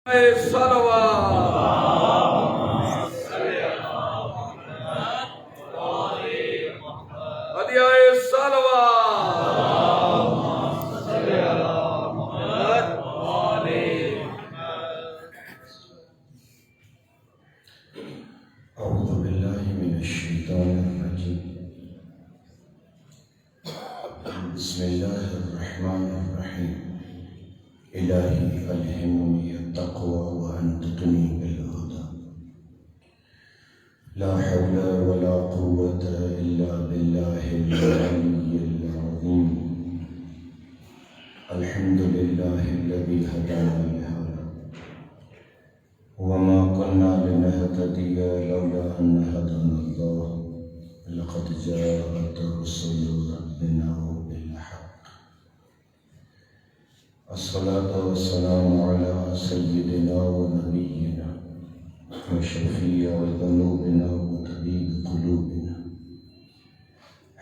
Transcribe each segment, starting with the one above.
बिस्मिल्लाहिर्रहमानिर्रहीम। इलाही अलहिमनी अत्तक़वा व अंतक़नी बिल-हुदा। ला हौला वला क़ुव्वता इल्ला बिल्लाहिल अलिय्यिल अज़ीम। अल्हम्दुलिल्लाहिल्लज़ी हदाना लिहाज़ा व मा कुन्ना लिनहतदिया लौला अन हदानल्लाह। लक़द जाअत रुसुलु रब्बिना बिल-हक़्क़। अस्सलातु वस्सलामु अला सय्यिदिना व नबिय्यिना व शफ़ीइ ज़ुनूबिना व तबीब क़ुलूबिना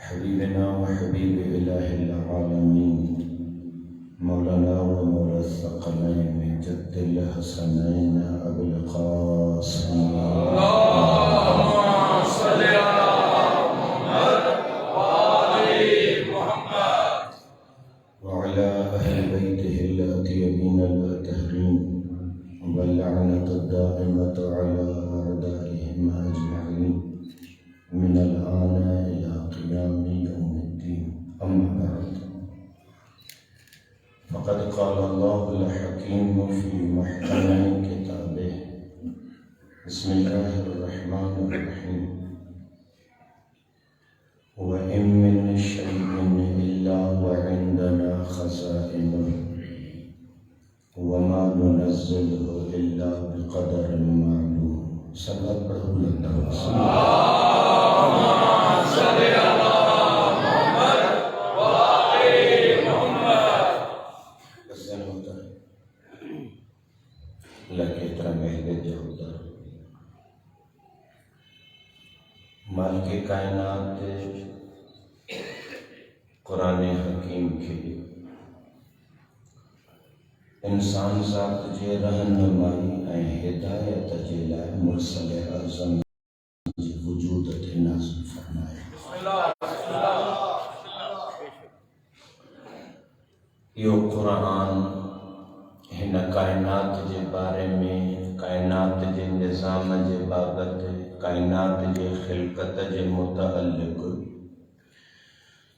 हबीबिना व हबीब इलाहिल आलमीन मौलाना व मौला सक़लैन जद्दिल हसनैन अबुल क़ासिम दाइमतु अला अअदाइहिम अजमईन मिनल आन इला क़ियामि यौमिद्दीन। अम्मा बअद। फ़क़द क़ाला अल्लाहुल हकीम फ़ी मुहकमि किताबिही। बिस्मिल्लाहिर्रहमानिर्रहीम। व इन मिन शैइन इल्ला व इंदना ख़ज़ाइनुहु वमा नुनज़्ज़िलुहु इल्ला बिक़दरिन मालूम। सल्लत पढ़ो बुलंद आवाज़ से। हसन होता है लगे तरह महले जो होता है मालिक कायनात कुरान हकीम के इंसान ज़ात जे रहनुमाई ऐं हिदायत जे लाइ मुरसल आज़म जे वजूद ते नाज़िल फरमायो। इहो क़ुरान हिन कायनात जे बारे में, कायनात जे निज़ाम जे बाबति, कायनात जे ख़िलक़त जे मुतअल्लिक़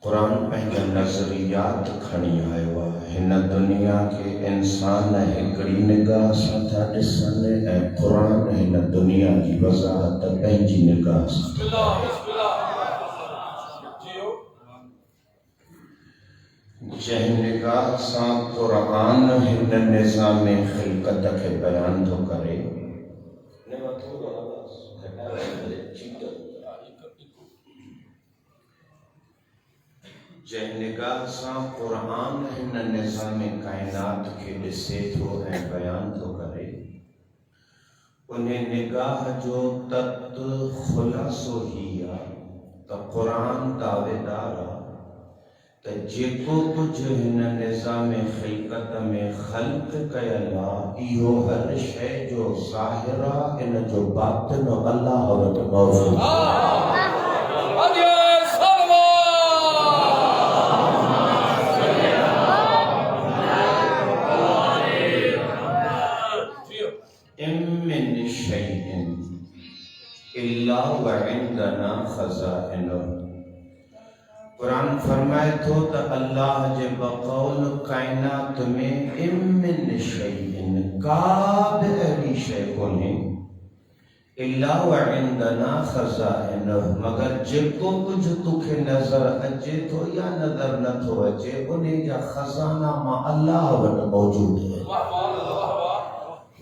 क़ुरान पंहिंजा नज़रियात खणी आयो आहे। हिन दुनिया खे इंसान हिकिड़ी निगाह सां था ॾिसनि ऐं क़ुरान हिन दुनिया जी वज़ाहत पंहिंजी निगाह सां। जंहिं निगाह सां क़ुरान हिन निज़ाम ख़िलक़त खे बयान थो करे, जंहिं निगाह सां क़ुरान हिन निज़ाम कायनात खे ॾिसे थो ऐं बयान थो करे, उन निगाह जो तत ख़ुलासो ही आहे त क़ुरान दावेदार आहे त जेको कुझु हिन निज़ाम ख़िलक़त में ख़ल्क़ कयल आहे, इहो हर शइ जो ज़ाहिर आहे, इन जो बातिन अल्लाह वटि मौजूद आहे। कुरान फरमाए थो त अल्लाह जे बक़ौल कायनात में इमिन शैइन, का बि अहिड़ी शइ कोन्हे इल्ला व इंदना ख़ज़ाइनुहु, मगर जेको कुझु तोखे नज़र अचे थो या नज़र नथो अचे, उन जा ख़ज़ाना मां अल्लाह वटि मौजूद आहे।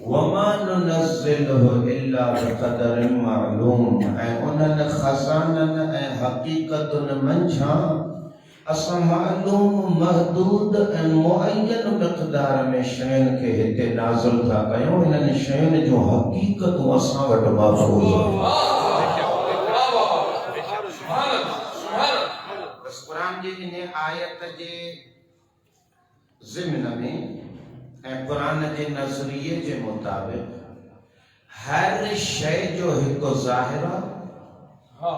वमा नुनज़्ज़िलुहु इल्ला बिक़दरिन मालूम, ऐं उन्हनि ख़ज़ाननि ऐं हक़ीक़तुनि मंझां असां मालूम, महदूद ऐं मुअय्यन मिक़दार में शयुनि खे हिते नाज़िल था कयूं। इन्हनि शयुनि जूं हक़ीक़तूं असां वटि महफ़ूज़ आहिनि। बस क़ुरान जी इन आयत जे ज़िम्न में ऐं कुरान जे नज़रिए जे मुताबिक़ हर शइ जो हिकु ज़ाहिर आहे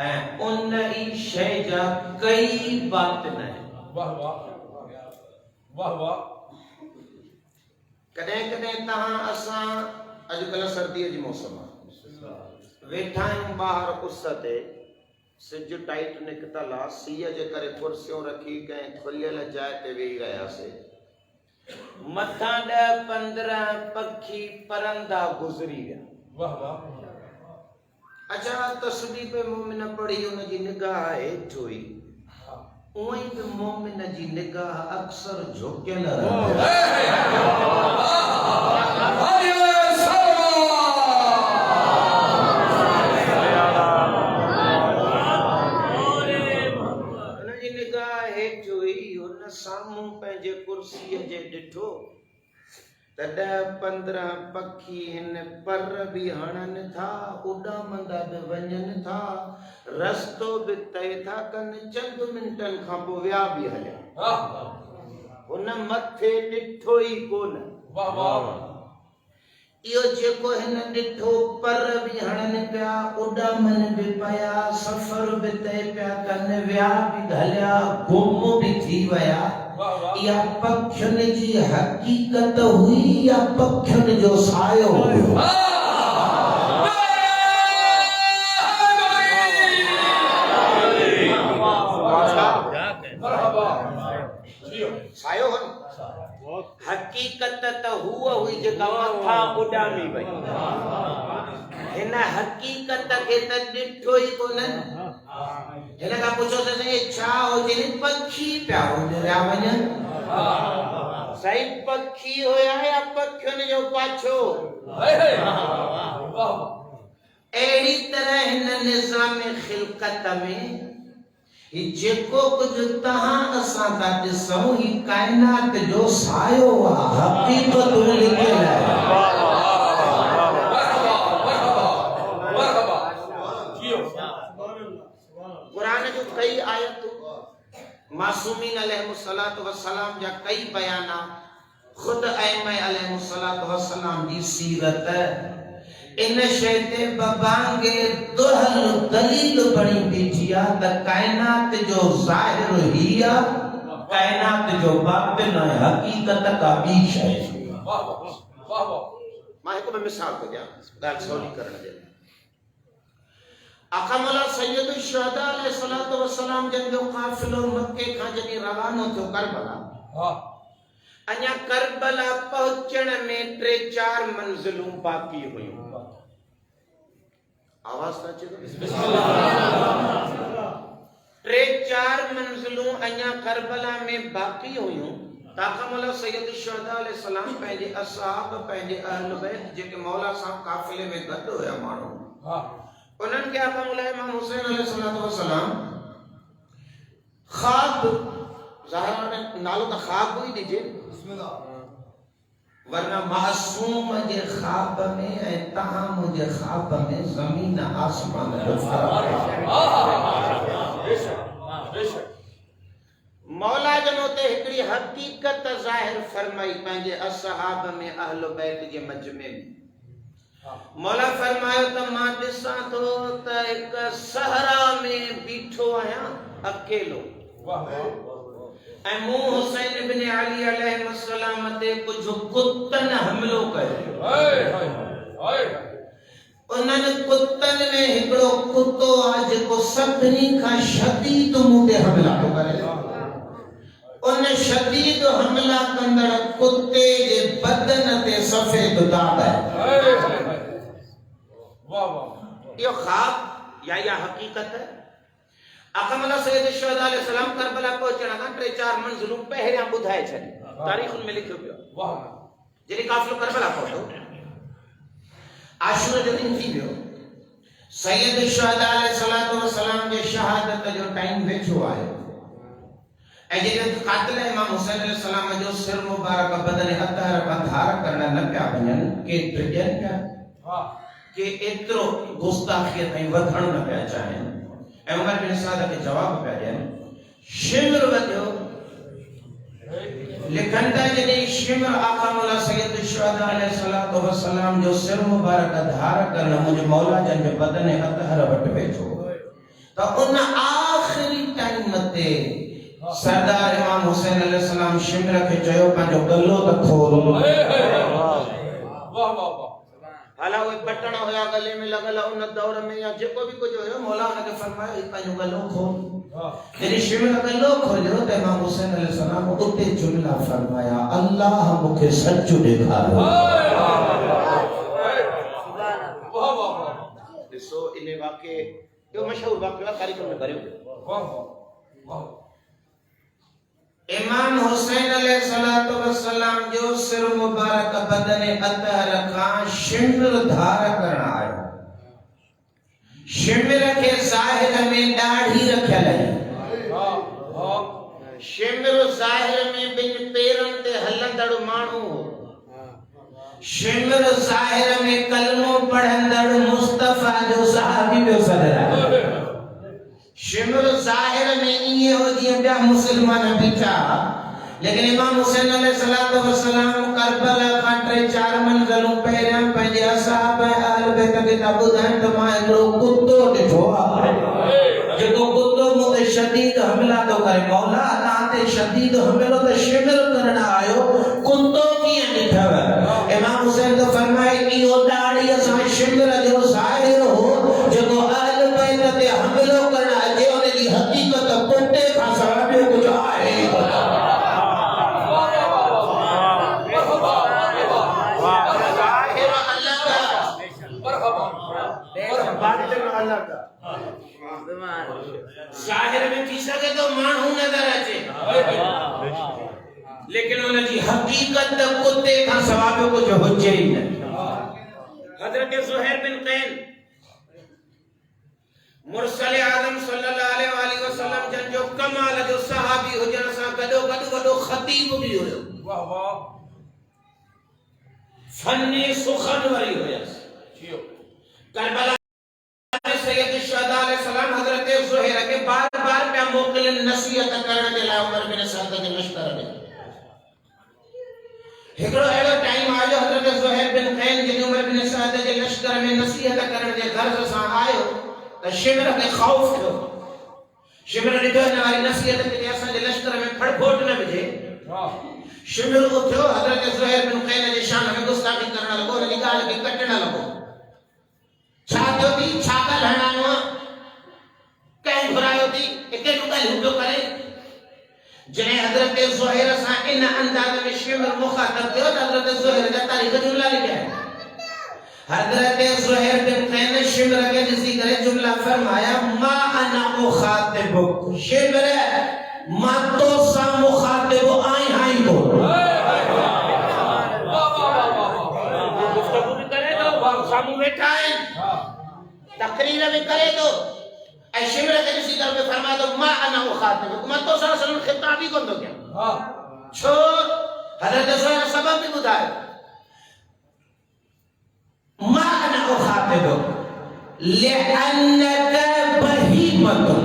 ऐं उन ई शइ जा कई बातिन आहिनि। वाह वाह वाह वाह। कॾहिं कॾहिं तव्हां असां अॼुकल्ह सर्दीअ जी मौसम आहे, वेठा आहियूं ॿाहिरि उस ते, सिज टाइट निकितल आहे, सीअ जे करे कुर्सियूं रखी कंहिं खुलियल जाइ ते वेही रहियासीं, मथां 10-15 पखी परंदा गुज़री विया। वाह वाह। अच्छा तस्बीह पे मोमिन पढ़ी उनजी निगाह हेठि हुई, उअं ई बि मोमिन जी निगाह अक्सर झुकियल उनजी निगाह हेठि हुई, हुन साम्हूं पंहिंजे कुर्सीअ जे ॾिठो त 10-15 पखी हिन पर बि हणनि था, उॾामंदा बि वञनि था, रस्तो बि तय था कनि, चंद मिंटनि खां पोइ विया बि हलिया, हुन मथे ॾिठो ई कोन। वाह वाह। इहो जेको हिन ॾिठो, पर बि हणनि पिया, उॾामनि बि पिया, सफ़र बि तय पिया कनि, विया बि हलिया, गुम बि थी विया, या पखियुनि जी हकीकत हुई या पखियुनि जो सायो हुयो? सायो हो, हकीकत त हुआ हुई जेका मथा उॾामी वई, हिन हकीकत खे त ॾिठो ई कोन। हिन खां पुछो त साईं छा हुजे, पखी पिया उॾिया वञनि, साईं पखी हुया या पखियुनि जो पाछो? अहिड़ी तरह हिन निज़ाम ख़िलक़त में जेको कुछ तहां असां था ॾिसूं, ही काइनात जो सायो आहे, हक़ीक़त लिखियल आहे। कुरान जो कई आयतूं, मासूमीन अलैहिस्सलातु वस्सलाम जा कई बयाना, खुद अइम्मा अलैहिस्सलातु वस्सलाम जी सीरत इन शइ ते बबांगे दुहल दलील बणी बीठी आहे त काइनात जो ज़ाहिर ही आहे, काइनात जो बातिन आहे, हक़ीक़त का ॿी शइ। मां हिकु मिसाल थो ॾियां ॻाल्हि सवली करण जे लाइ। आका मौला सैयद शुहदा अलैहिस्सलातु वस्सलाम जन जो काफ़िलो मक्के खां जॾहिं रवानो थियो करबला, अञा करबला पहुचण में 3-4 मंज़िलूं बाक़ी हुयूं। आवाज त अचे थो? 3-4 मंज़िलूं अञा करबला में बाक़ी हुयूं। आका मौला सैयद शुहदा अलैहिस्सलाम पंहिंजे असहाब, पंहिंजे अहल बैत जेके मौला सां काफ़िले में गॾु हुया माण्हू, उन्हनि खे आका मौला इमाम हुसैन अलैहिस्सलातु वस्सलाम ख्वाब, ज़ाहिर नालो त ख्वाब हुई ॾिजे, वरना मासूम जे ख्वाब में ऐं तहां मुंहिंजे ख्वाब में ज़मीन आसमान जो फ़र्क़ु आहे। मौला जन उते हिकिड़ी हक़ीक़त ज़ाहिर फरमाई पंहिंजे असहाब में, अहल बैत जे मजमे में। मौला फरमायो त मां ॾिसां थो त हिकु सहरा में बीठो आहियां अकेलो, ऐं मूं हुसैन इब्न अली अलैहिस्सलाम ते कुझु कुतनि हमिलो कयो। उन्हनि कुतनि में हिकिड़ो कुतो आहे जेको सभिनी खां शदीद मूं ते हमला थो करे। उन शदीद हमला कंदड़ कुते जे बदन ते सफ़ेद दाग आहे। इहो ख्वाब या हक़ीक़त है? आका मौला सैयद शुहदा अलैहिस्सलाम करबला पहुचण खां 3-4 मंज़िलूं पहिरियां ॿुधाए छॾी, तारीख़ुनि में लिखियो पियो। जॾहिं काफ़िलो करबला पहुतो, आशूरा जो ॾींहुं थी वियो, सैयद शुहदा अलैहिस्सलातु वस्सलाम जे शहादत जो टाइम वेठो आहे, ऐं जॾहिं क़ातिल इमाम हुसैन अलैहिस्सलाम जो सिर मुबारक बदन अतार बंधार करण न पिया वञनि, के ड्रिजनि पिया, के एतिरो गुस्ताखीअ ताईं वधण न पिया चाहिनि, ऐं उमर बिन साद खे जवाब पिया ॾियनि। शिविर वधियो, लिखन था जॾहिं शिमर आका मौला सैयद शुहदा अलैहिस्सलातु वस्सलाम जो सिर मुबारक धार करन मुझे मौला जन जे बदन अतहर वट वेठो तो उन आखिरी टाइम ते सरदार इमाम हुसैन अलैहिस्सलाम शिमर के चयो पंहिंजो गलो त खोल। वाह वाह वाह। हाला वो बटन होया गले में लगल उन दौर में या जेको भी कुछ होयो मौला ने फरमाया पंहिंजो गलो खोल। जॾहिं शिमर गलो खोलियो त इमाम हुसैन अलैहिस्सलाम उते जुमला फरमाया अल्लाह मुखे सच ॾेखारियो। वाह वाह वाह। ॾिसो इन वाक़े यो मशहूर वाक़या कार्यक्रम में करियो। वाह वाह। इमाम हुसैन अलैहिस्सलातु वस्सलाम जो सिर मुबारक बदन अतहर खां शिमर धार करण आयो। शिमर के ज़ाहिर में दाढ़ी रखियल है। शिमर ज़ाहिर में बिन पेरन ते हलंदड़ माण्हू। शिमर ज़ाहिर में कलमो पढ़ंदड़ मुस्तफा जो सहाबी जो सदर है। शिमर ज़ाहिर में इए हो जीअं ॿिया मुसलमान बीठा लेकिन इमाम हुसैन अलैहिस्सलातु वस्सलाम करबला खां 3-4 मंज़िलूं पहिरियां पंहिंजे असहाब ऐं अहल बैत खे था ॿुधाइनि त मां हिकिड़ो कुतो ॾिठो आहे जेको कुतो मूं ते शदीद हमला थो करे। मौला तव्हां ते शदीद हमलो त शिमर करण आयो कुतो कीअं ॾिठव? इमाम हुसैन तो फरमाए इहो दाढ़ी असां शिमर जो ज़ाहिर हो जेको अहल बैत ते हमलो करण अचे उन जी हकीकत कुते खां सवाइ ॿियो कुझु आहे ई कोन। ज़ाहिर में थी सके तो माण्हू नज़र अचे लेकिन उन जी हकीकत कुते खां सवाइ ॿियो कुझु हुजे ई न। हज़रत ज़ुहैर बिन क़ैन मुरसल आज़म सल्लल्लाहु अलैहि वसल्लम जन जो कमाल जो सहाबी हुजण सां गॾो गॾु वॾो खतीब भी हुयो। वाह वाह। फन्ने सुखन वरी हुयसि। करबला में सैयद शुहदा अलैहिस्सलाम हज़रत ज़ुहैर के बार-बार पिया मोकिलन नसीहत करण जे लाइ उमर बिन सअद जे लश्कर में। हिकिड़ो अहिड़ो टाइम आयो हज़रत ज़ुहैर बिन क़ैन जॾहिं उमर बिन सअद जे लश्कर में नसीहत करण जे गर्ज़ सां आयो त शिमर के खौफ थियो। शिमर ॾिठो हिन वारी नसीहत ते असांजे लश्कर में फड़फोट न विझे। शिमर उथियो हज़रत ज़ुहैर बिन क़ैन जे शान में गुस्ताखी करण लॻो हुन जी ॻाल्हि खे कटण लॻो। छा थियो थी छा ॻाल्हाइण आयो आहे कंहिं घुरायो थी कहिड़ियूं ॻाल्हियूं पियो करे। जॾहिं हज़रत ज़ुहैर सां इन अंदाज़ में शिमर मुख़ातब थियो त हज़रत ज़ुहैर जा तारीख़ जुमला लिखिया आहिनि। हज़रत ज़ुहैर बिन क़ैन शिमर के ॾिसी करे जुमला फरमाया मा अना मुखातिबुक शिमर मां तोसां मुखातिब आहियां ई कोन। गुफ्तगू भी करे तो सामू वेठा आहिनि तकरीर भी करे तो ऐं शिमर के ॾिसी करे फरमाया तो मा अना मुखातिबुक मां तोसां असल ख़िताब ही कोन थो कयां। छो? हज़रत ज़ुहैर सबब भी ॿुधायो मा अना मुखातिबुक लिअन्नक बहीमतुन।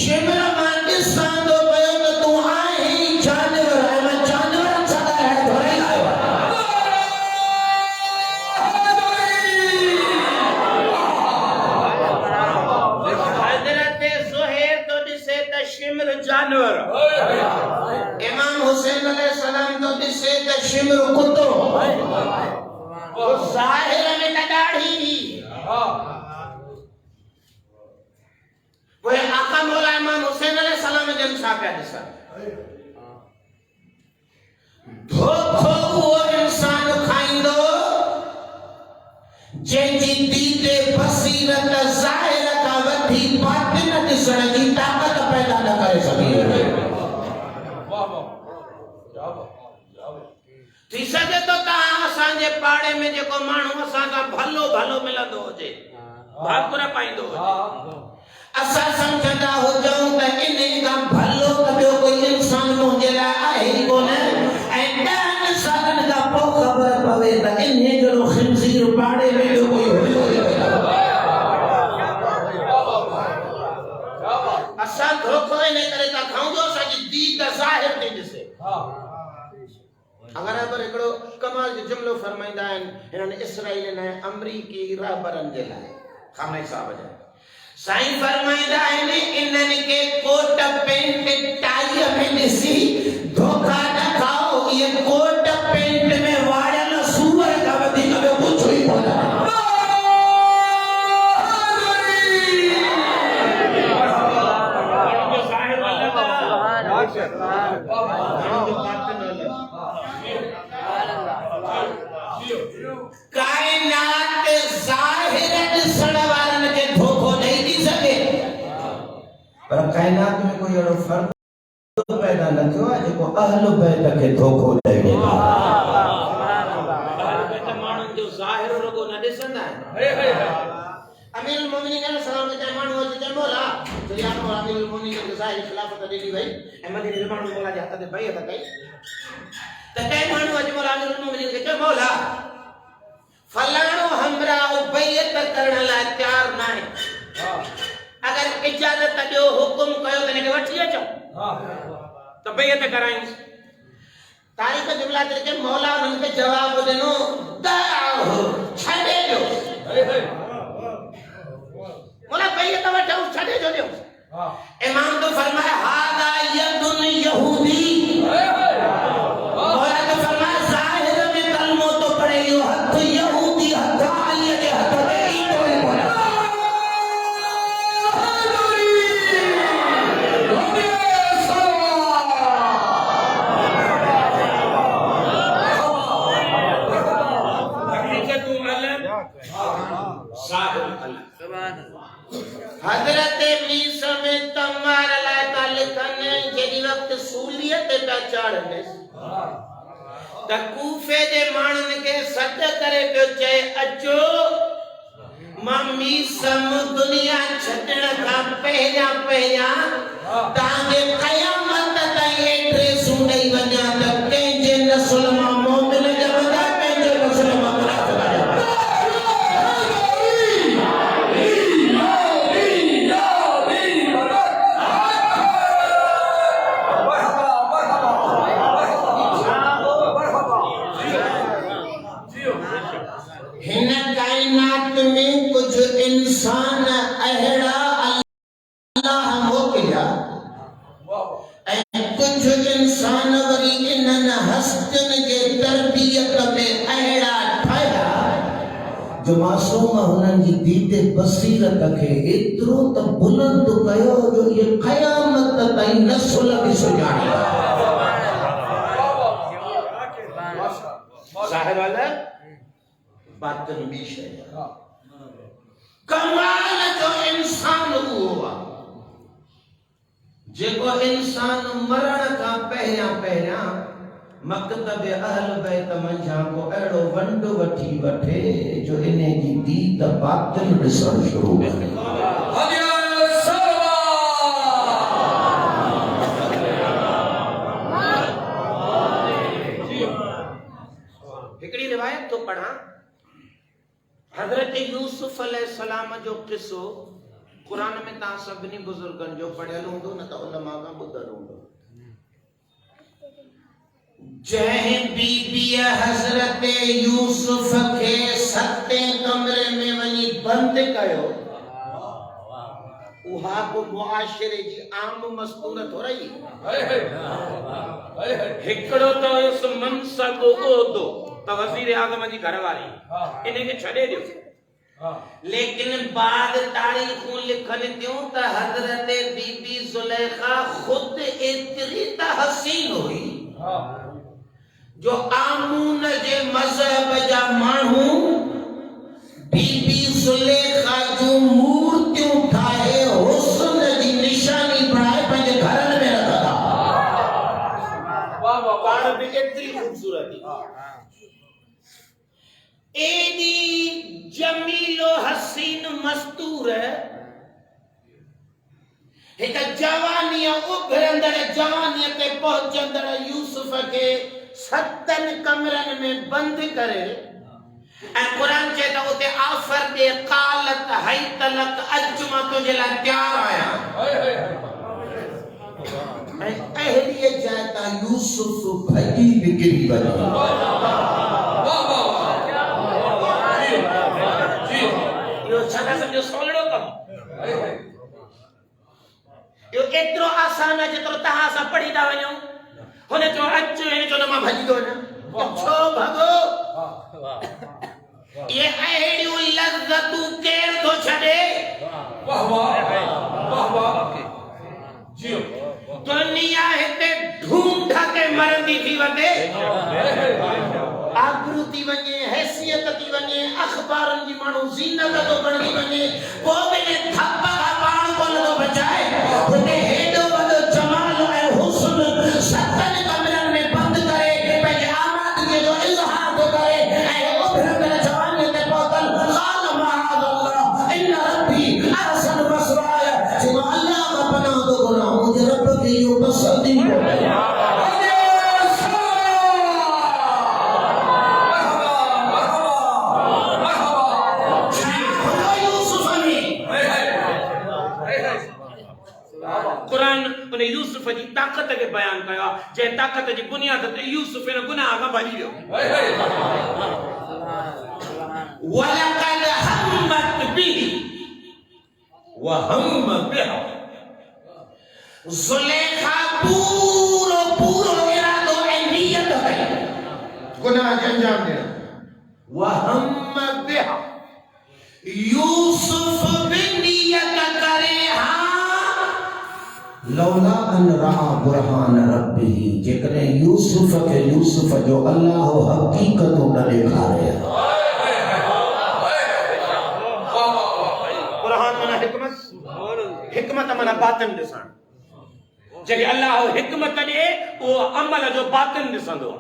शिमर मां ॾिसां थो पियो त तूं आहीं जानवर ऐं मां जानवरनि सां ॻाल्हाइण थोरी आयो आहियां। हज़रत ज़ुहैर तो ॾिसे त शिमर जानवर। इमाम हुसैन अलैहिस्सलाम तो ॾिसे त शिमर कुतो। वो ज़ाहिर में त दाढ़ी वो आका मौला इमाम हुसैन अलैहिस्सलाम जन छा पिया ॾिसनि। धोखो उहो इंसान खाईंदो जंहिंजी दीदे बसीरत ज़ाहिर खां वठी बातिन ॾिसण जी ताक़त पैदा न करे सघे। थी सके तो तव्हां असांजे पाड़े में जेको माण्हू असां सां भलो भलो मिलंदो हुजे भाकुर पाईंदो हुजे असां सम्झंदा हुजऊं त इन खां भलो त ॿियो कोई इंसान मुंहिंजे लाइ आहे ई कोन ऐं 10 सालनि खां पोइ ख़बर पवे त इन जहिड़ो ख़िंज़ीर पाड़े में ॿियो कोई हुयो। असां धोखो इन करे था खाऊं जो असांजी दीद ज़ाहिर थी ॾिसे। अगर पर एकड़ो कमाल जो जुमलो फरमाइंदा आहिनि हिननि इसराइल ने अमरीकी रहबरनि जे लाइ खामने साहब जा साईं फरमाइंदा आहिनि इन्हनि के कोट पेंट टाई में ॾिसी धोखा न खाओ ये कोट पेंट में वाड़ियल सूअर का वधीक ॿियो कुझु ई कोन कायनात ज़ाहिर ॾिसण वारनि खे धोखो ॾेई थी सघे पर कायनात में कोई अहिड़ो फर्क पैदा न थियो आहे जेको अहल बैत खे धोखो ॾे माण्हुनि जो ज़ाहिर रुगो न ॾिसंदा आहिनि अमीरुल मोमिनीन सलाम के माण्हू अची चए मौला तो या अमीरुल मोमिनीन के ज़ाहिर खिलाफत ॾिनी वई ऐं मदीने जे माण्हू मौला जे हथ ते बैत कई त कई माण्हू अची मौला अमीरुल मोमिनीन खे चए मौला फलाणो हमरा बैत करण लाइ तयार न आहे अगर इजाजत ॾियो हुकुम कयो त हिनखे वठी अचो त बैत करायूं तारीख़ जुमला तरीक़े मौला उन्हनि खे जवाब ॾिनो छॾे ॾियो मौला बैत वठो छॾे ॾियो इमाम तो फरमाया हादा यदुन यहूदी मौला तो फरमाया ज़ाहिर में कलमो तो पढ़े यो हथ यहूदी हथ अली के हथ में ई कोई मौला हजरत मीसा में तमार लाए तालिकने जेदी वक्त सूलियत ता चढ़ने त कूफे जे माण्हुनि खे सद करे पियो चए अचो मां मीसम दुनिया छॾण खां पहिरियां तव्हांखे क़यामत ताईं एड्रेसूं ॾेई वञा त कंहिंजे नस्ल मां मोमिन ॼमंदा कंहिंजे नस्ल मां मुनाफ़िक़ ॼमंदा हिन कायनात में कुछ इंसान अहिड़ा अल्लाह मोकिलिया ऐं कुछ इंसान वरी इन्हनि हस्तियुनि जे तरबियत में अहिड़ा ठाहिया जो मासूम हुननि जी दीद बसीरत खे एतिरो त बुलंद कयो जो ये क़यामत ताईं नस्ल बि सुञाणे ज़ाहिर वाला बातन भी शय कमाल जो इंसान हुआ जेको इंसान मरण का पहिरियां मकतब अहल बैत मंझां को अहिड़ो वंड वठी वठे जो इने जी दीद बातिन ॾिसण शुरू करे हिकड़ी रिवायत तो पढ़ा हजरत यूसुफ अलैहिस्सलाम जो किस्सो कुरान में ता सभनी बुजुर्गन जो पढ़ियल हूंदो न त उलमा का ॿुधल हूंदो जंहिं बीबीअ हजरत यूसुफ खे सते कमरे में वञी बंद कयो उहा को मुआशिरे जी आम मस्तूरत हो रही हिकड़ो तो इस मनसब ओदो तो वजीर आज़म जी घरवारी इनके छड़े दियो लेकिन बाद तारीखूं लिखन थियूं त हजरत बीबी जुलेखा खुद एतरी त हसीन हुई जो आमून जे मजहब जा माण्हू बीबी जुलेखा जो मूर्तियूं ठाहे हुस्न जी निशानी बणाए पंहिंजे घरनि में रखंदा पाण बि एतरी खूबसूरती एडी जमीलो हसीन मस्तूर एक जवानी उभरंदड़ जवानी ते पहुंचंदड़ यूसुफ के सतन कमरन में बंद करे ऐं कुरान चए त उते आफर दे कालत हई तलक अजमा तुझे ला तैयार आया अहिड़ी जाता यूसुफ भॼी विकिरी वञे। इहो छा था सम्झो सवलो कमु। इहो एतिरो आसान आहे जेतिरो तव्हां असां पढ़ी था वञूं। हुन चयो अचु, हिन चयो न मां भॼी थो वञा। छो भॻो? ये अहिड़ियूं लज़्ज़तूं केरु थो छॾे? वाह वाह वाह वाह जी। दुनिया हिते ढूंढ के मरंदी थी वञे, आबरू थी वञे, हैसियत थी वञे, अख़बारनि जी माण्हू ज़ीनत थो बणजी वञे, पोइ बि थप खां पाण कोन थो बचाए। हुते हेॾो वॾो जमाल ऐं हुस्न सतनि कमरनि में बंदि करे पंहिंजे आमादगीअ जो इज़हार थो करे ऐं उभरंदड़ जवानीअ ते पहुतल क़ाल मआज़ल्लाह इन रब्बी अहसन मसवाया। जेको अल्लाह खां पनाह थो घुरां, मुंहिंजे रब खे इहो पसंदि ई कोन्हे। यूसुफ जी ताकत के बयान कया, जे ताकत जी बुनियाद ते यूसुफ ने गुनाह का भजी वियो। वलकद हम्मत बिही व हम बिहा। ज़ुलेखा पूरो पूरो इरादो ऐं नियत है गुनाह जो अंजाम देना। व हम बिहा यूसुफ भी नियत करे लौला अन रहा बुरहान रब्बिही, जेकॾहिं यूसुफ के यूसुफ जो अल्लाह हकीकतों न ॾेखारे। बुरहान माना हिकमत, हिकमत माना बातिन ॾिसण। जॾहिं अल्लाह हिकमत ॾे उहो अमल जो बातिन ॾिसंदो।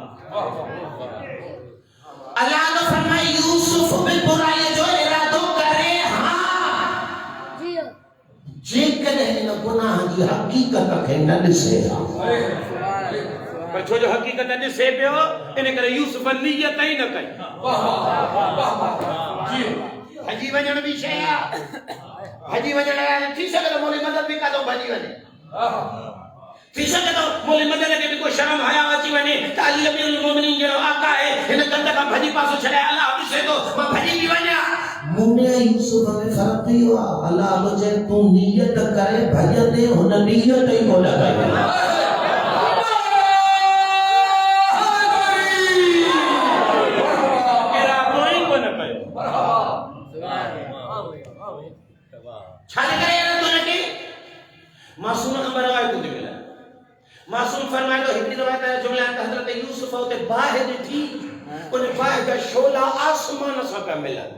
अल्लाह ने फरमाया यूसुफ भी बुराई जो इरादो करे जेकॾहिं इन गुनाह जी हकीकत खे न ॾिसे। पर छो जो हकीकत ॾिसे पियो, इन करे यूसुफ नियत ई न कई। भॼी वञण बि शइ आहे। भॼी वञण लाइ थी सघे थो मोली मदद बि काथो भॼी वञे। थी सघे थो मोली मदद खे बि को शर्म हया अची वञे त अली अमीरुल मोमिनीन जहिड़ो आका आहे, हिन कंध खां भॼी पासो छॾाए अलाह ॾिसे थो मां भॼी बि वञा। मुने यूसुफ में फर्क इहो आहे, अलाह मुझे तू नियत करे भॼंदे, हुन नियत ई कोन कई। मासूम खबर आए तो दिला मासूम फरमाए तो हिकड़ी रवायत है जुमला हजरत यूसुफ होते बाह ॾिठी, उन बाह जा शोला आसमान सां पिया मिलन।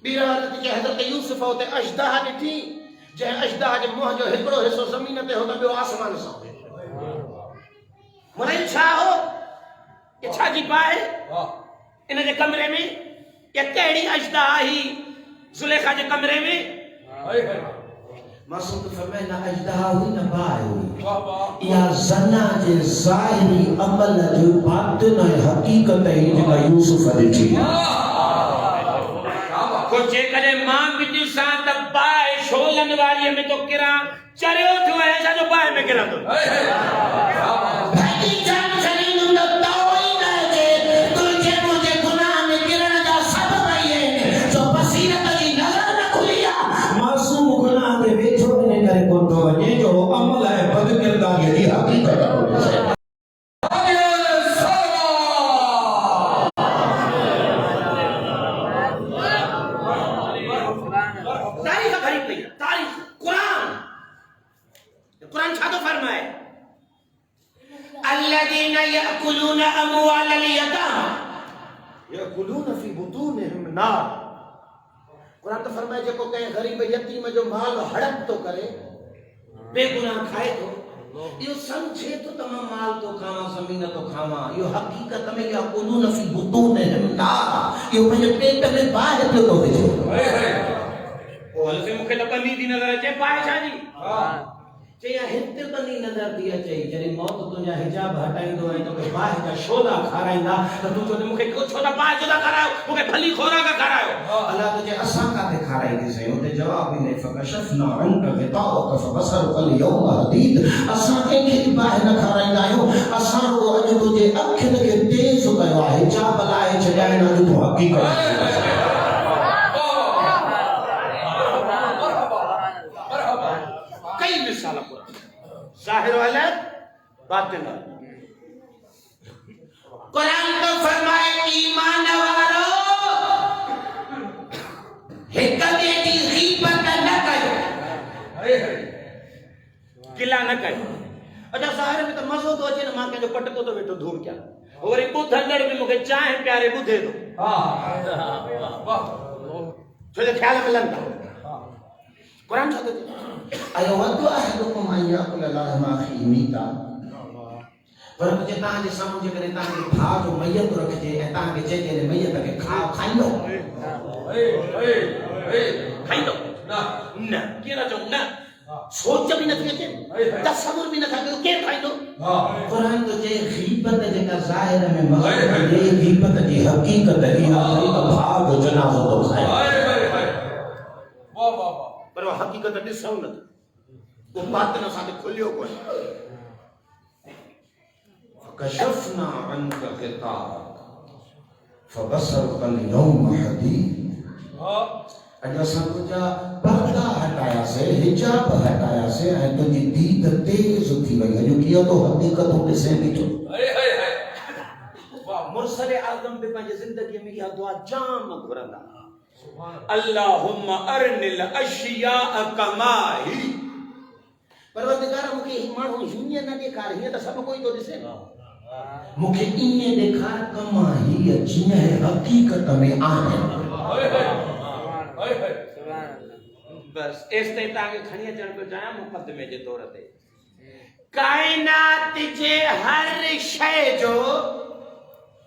ॿी रवायत के हजरत यूसुफ होते अजदाह ॾिठी, जंहिं अजदाह जे मुंह जो हिकिड़ो हिस्सो ज़मीन ते हो त ॿियो आसमान सां। मन छा हो कि छा जी बाह इन जे कमरे में, या कहिड़ी अजदाह ही ज़ुलेखा जे कमरे में? मासूम तो फरमाए ना अजदाह हुई न बाह हुई, या जना जे ज़ाहिरी अमल जो बातिन ऐं हकीकत ही जेका यूसुफ ॾिठी। को जेकॾहिं मां बि ॾिसां त बाह शोलन वारीअ में तो किरां, चरियो थियो आहे छा जो बाह में किरंदो। जो अमल है बद किरदारी की हकीकत तारीख भरी पई। तारीख कुरान छा तो फरमाए, अल्लज़ीना यअकुलूना अमवालल यतामा यअकुलूना फी बुतूनिहिम नार। कुरान तो फरमाए जेको कंहिं गरीब यतीम जो माल हड़प तो करे, बेगुनाह खाए तो, यो समझे तो तमा माल तो खावा, ज़मीन तो खावा, यो हकीकत में या कुलून फी बुतूनिहिम नार, यो पंहिंजे पेट में बाहि पियो तो विझे। ओ हल से मूंखे त बंदी थी नज़र अचे, बाहि छा जी? चया हिते बनी नजर थी अचे जॾहिं मौत तुंहिंजा हिजाब हटाईंदो ऐं तोखे बाहि जा शोधा खाराईंदा त तूं चवंदे मूंखे छो त बाहि जो था खारायो मूंखे भली खोराक खारायो अलाह तुंहिंजे असां काथे खाराईंदीसीं हुते जवाब ईंदे फकशफना अन्का गिताअक फबसरुक अल-यौम हदीद असां कंहिंखे बाहि न खाराईंदा आहियूं असां अॼु तुंहिंजे अखियुनि खे तेज़ कयो आहे हिजाब लाहे छॾाइण अॼु तूं हक़ीक़त कई मिसाल ज़ाहिर अलग बातिन कुरान तो फरमाए ईमान वारो हिक ॿिए जी गीबत न कयो गिला न कयो अच्छा ज़ाहिर में तो मज़ो तो अचे न मां कंहिंजो पटको तो वेठो धूम कयां वरी ॿुधंदड़ बि मूंखे चाहे प्यारे ॿुधे थो छो जो ख़्याल मिलनि था कुरान छा थो चए अयवदु अहदुकुम अन याकुल लहमा अखीहि मीता पर मुझे तव्हांजे साम्हूं जेकॾहिं तव्हांजे भाउ जो मैयत रखिजे ऐं तव्हांखे चइजे मैयत खे खाईंदो खाईंदो न कीअं था चऊं न सोच बि नथी अचे तसवुर बि नथा कयो केरु खाईंदो क़ुरान तो चए गीबत जेका ज़ाहिर में मग़लूब आहे गीबत जी हक़ीक़त इहा आहे त भाउ जो जनाज़ो थो खाए पर वो हकीकत ॾिसूं न वो बातिन असांखे खुलियो कोन्हे फकशफना अन्का गिताअक फबसरुक अल-यौम हदीद अॼु असां तुंहिंजा पर्दा हटायासीं हिजाब हटायासीं ऐं तुंहिंजी दीद तेज़ थी वई अॼु कीअं तो हक़ीक़तूं ॾिसे थी थो मुरसल आज़म बि पंहिंजी ज़िंदगीअ में इहा दुआ जाम घुरंदा अल्लाहुम्मा अरनिल अशिया कमा ही परवरदिगार मूंखे ही माण्हू हीअं न ॾेखार हीअं त सभु कोई थो ॾिसे मूंखे ईअं ॾेखार कमा ही जीअं हक़ीक़त में आहे बस एस ताईं तव्हांखे खणी अचण पियो चाहियां मुक़दमे जे तौर ते काइनात जे हर शइ जो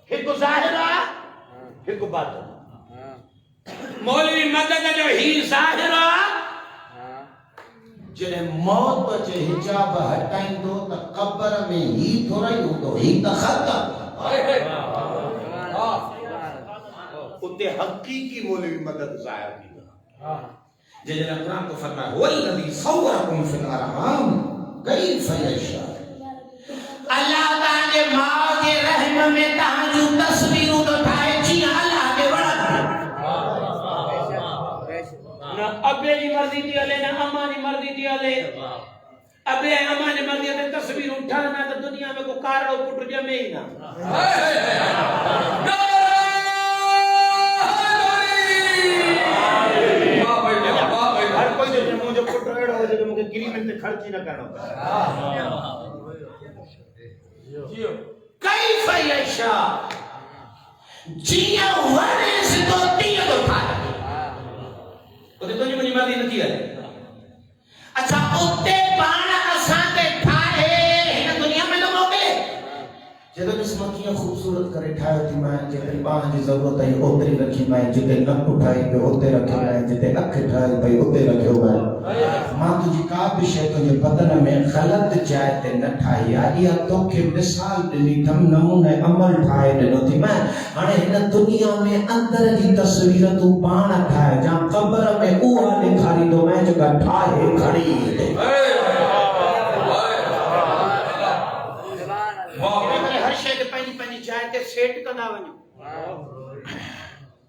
हिकु ज़ाहिर आहे हिकु बातिन मौलवी मदद जो ही ज़ाहिर आहे जॾहिं मौत जे हिजाब हटाईंदो त क़ब्र में ही थोरी हूंदो ही त ख़तम उते हक़ीक़ी मौलवी मदद ज़ाहिर थींदो जॾहिं क़ुरान तो फरमाए वल्लज़ी सव्वरकुम फिल अरहाम कैफ़ यशा अल्लाह तव्हांजे माउ जे रहम में तव्हांजूं तस्वीरूं तो ठाहे जीअं अल्लाह खे वणंदी न अबे जी मर्जी थी हले न अम्मा जी मर्जी थी हले अबे ऐं अम्मा जी मर्जी ते तस्वीरूं ठहनि त दुनिया में को कारो पुट ॼमे ई न हर कोई जो मुंहिंजो पुट अहिड़ो हुजे जो मूंखे गिरीमेंट ते ख़र्च ई न करणो पए कैफ़ यशा जीअं वणेस तो तीअं थो ठाहे उते तुंहिंजी मुंहिंजी मर्ज़ी नथी हले अच्छा उते पाण असांखे ठाहे हिन दुनिया में न मोकिले जॾहिं ॾिसमां कीअं ख़ूबसूरत करे ठाहियो थी मां जेतिरी ॿांह जी ज़रूरत आई ओतिरी रखी मां जिते नक ठाही पियो उते रखियो मां जिते अखि ठाही पई उते रखियो मां तुंहिंजी का बि शइ तुंहिंजे बदन में ग़लति जाइ ते न ठाही आहे इहा तोखे मिसाल ॾिनी अथमि नमूने अमल ठाहे ॾिनो थी मां हाणे हिन दुनिया में अंदर जी तस्वीर तूं पाण ठाहे जा क़ब्र में उहा ॾेखारींदो मां जेका ठाहे खणी ईंदे हर शइ खे पंहिंजी पंहिंजी जाइ ते सेट कंदा वञो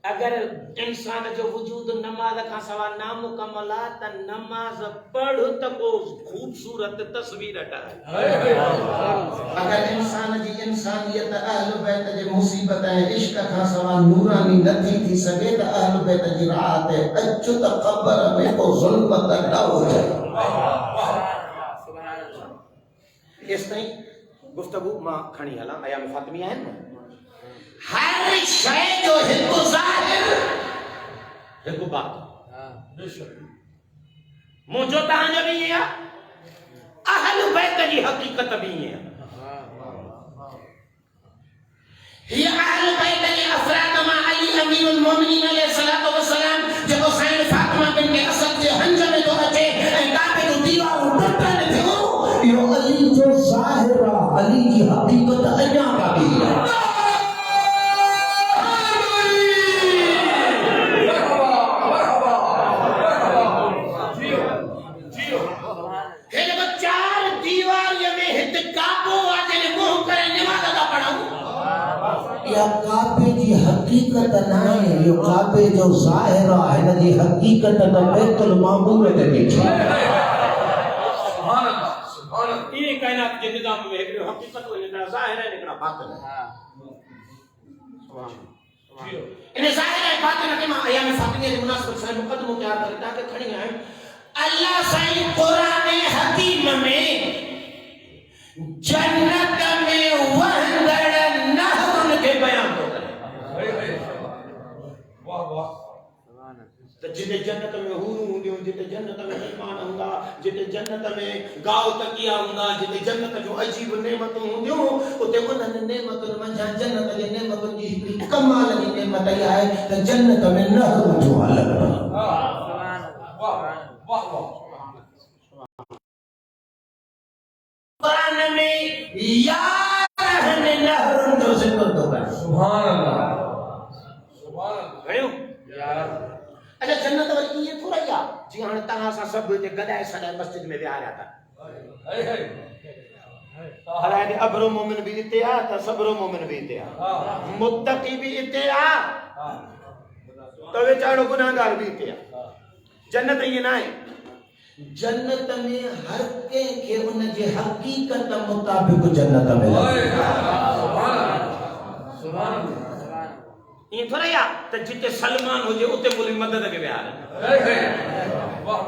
अगर इंसान जो वजूद नमाज का सवा नामुकम्मल है त नमाज पढ़ त को खूबसूरत तस्वीर ठाहे अगर इंसान जी इंसानियत अहल बैत जे मुसीबत ऐं इश्क का सवा नूरानी नथी थी सके त अहल बैत जी रात अच त क़ब्र में को ज़ुल्मत न हो जाए इस ताईं गुफ्तगू मां खणी हलां आया मुखातमी आहिनि न हर शय जो हिकु ज़ाहिर हिकु बातिन मुंहिंजो तव्हांजो बि ईअं आहे अहल बैत जी हक़ीक़त बि ईअं आहे हीअ अहल बैत जे अफ़राद मां अली अमीरुल मोमिनीन अलैहिस्सलातु वस्सलाम जेको साईं फातिमा बिन के असद जे हंज में थो अचे ऐं काबे जूं दीवारूं टुटनि थियूं जन्नत नाहे यो काबे जो ज़ाहिर है न जी हकीकत तो बैतुल मामूर ते बीठी सुभान अल्लाह सुभान अल्लाह ये कायनात के निजाम में एक हकीकत हो निकला ज़ाहिर है निकला बातिन है सुभान जियो इन ज़ाहिर है बातिन के मां अयाम फातिमे के मुनासिब से मुकद्दमो तैयार करे ताकि खड़ी आए अल्लाह सही कुरान हकीम में जन्नत में वहदड़ नहरुन के बयान तो करे वाह वाह तो जिते जन्नत में हूर होंदियूं जिते जन्नत में मेहमान हुंदा जिते जन्नत में गांव तकिया हुंदा जिते जन्नत जो अजीब नेमतूं होंदियूं उते उन्हनि नेमतुनि मंझां जन्नत जे नेमतुनि जी हिकिड़ी कमाल जी नेमत इहा आहे त जन्नत में नहरुं जो हलंदो वाह वाह वाह कुरान में यार नहरुं जो जिक्र तो करे सुभान अल्लाह घणियो अच्छा जन्नत वरी ये थोड़ा या जी हाणे तहां सां सब हिते गडाए सदाए मस्जिद में विहारिया था हलाए अबरो मोमिन भी इते आ त सबरो मोमिन भी इते आ मुत्तकी भी इते आ तो वेचारो गुनाहगार भी इते आ जन्नत ये ना है जन्नत में हर के उन जे हकीकत मुताबिक जन्नत में सुभान ये थोड़ा या त जिते सलमान हो जे उते बोली मदद के बिहार वाह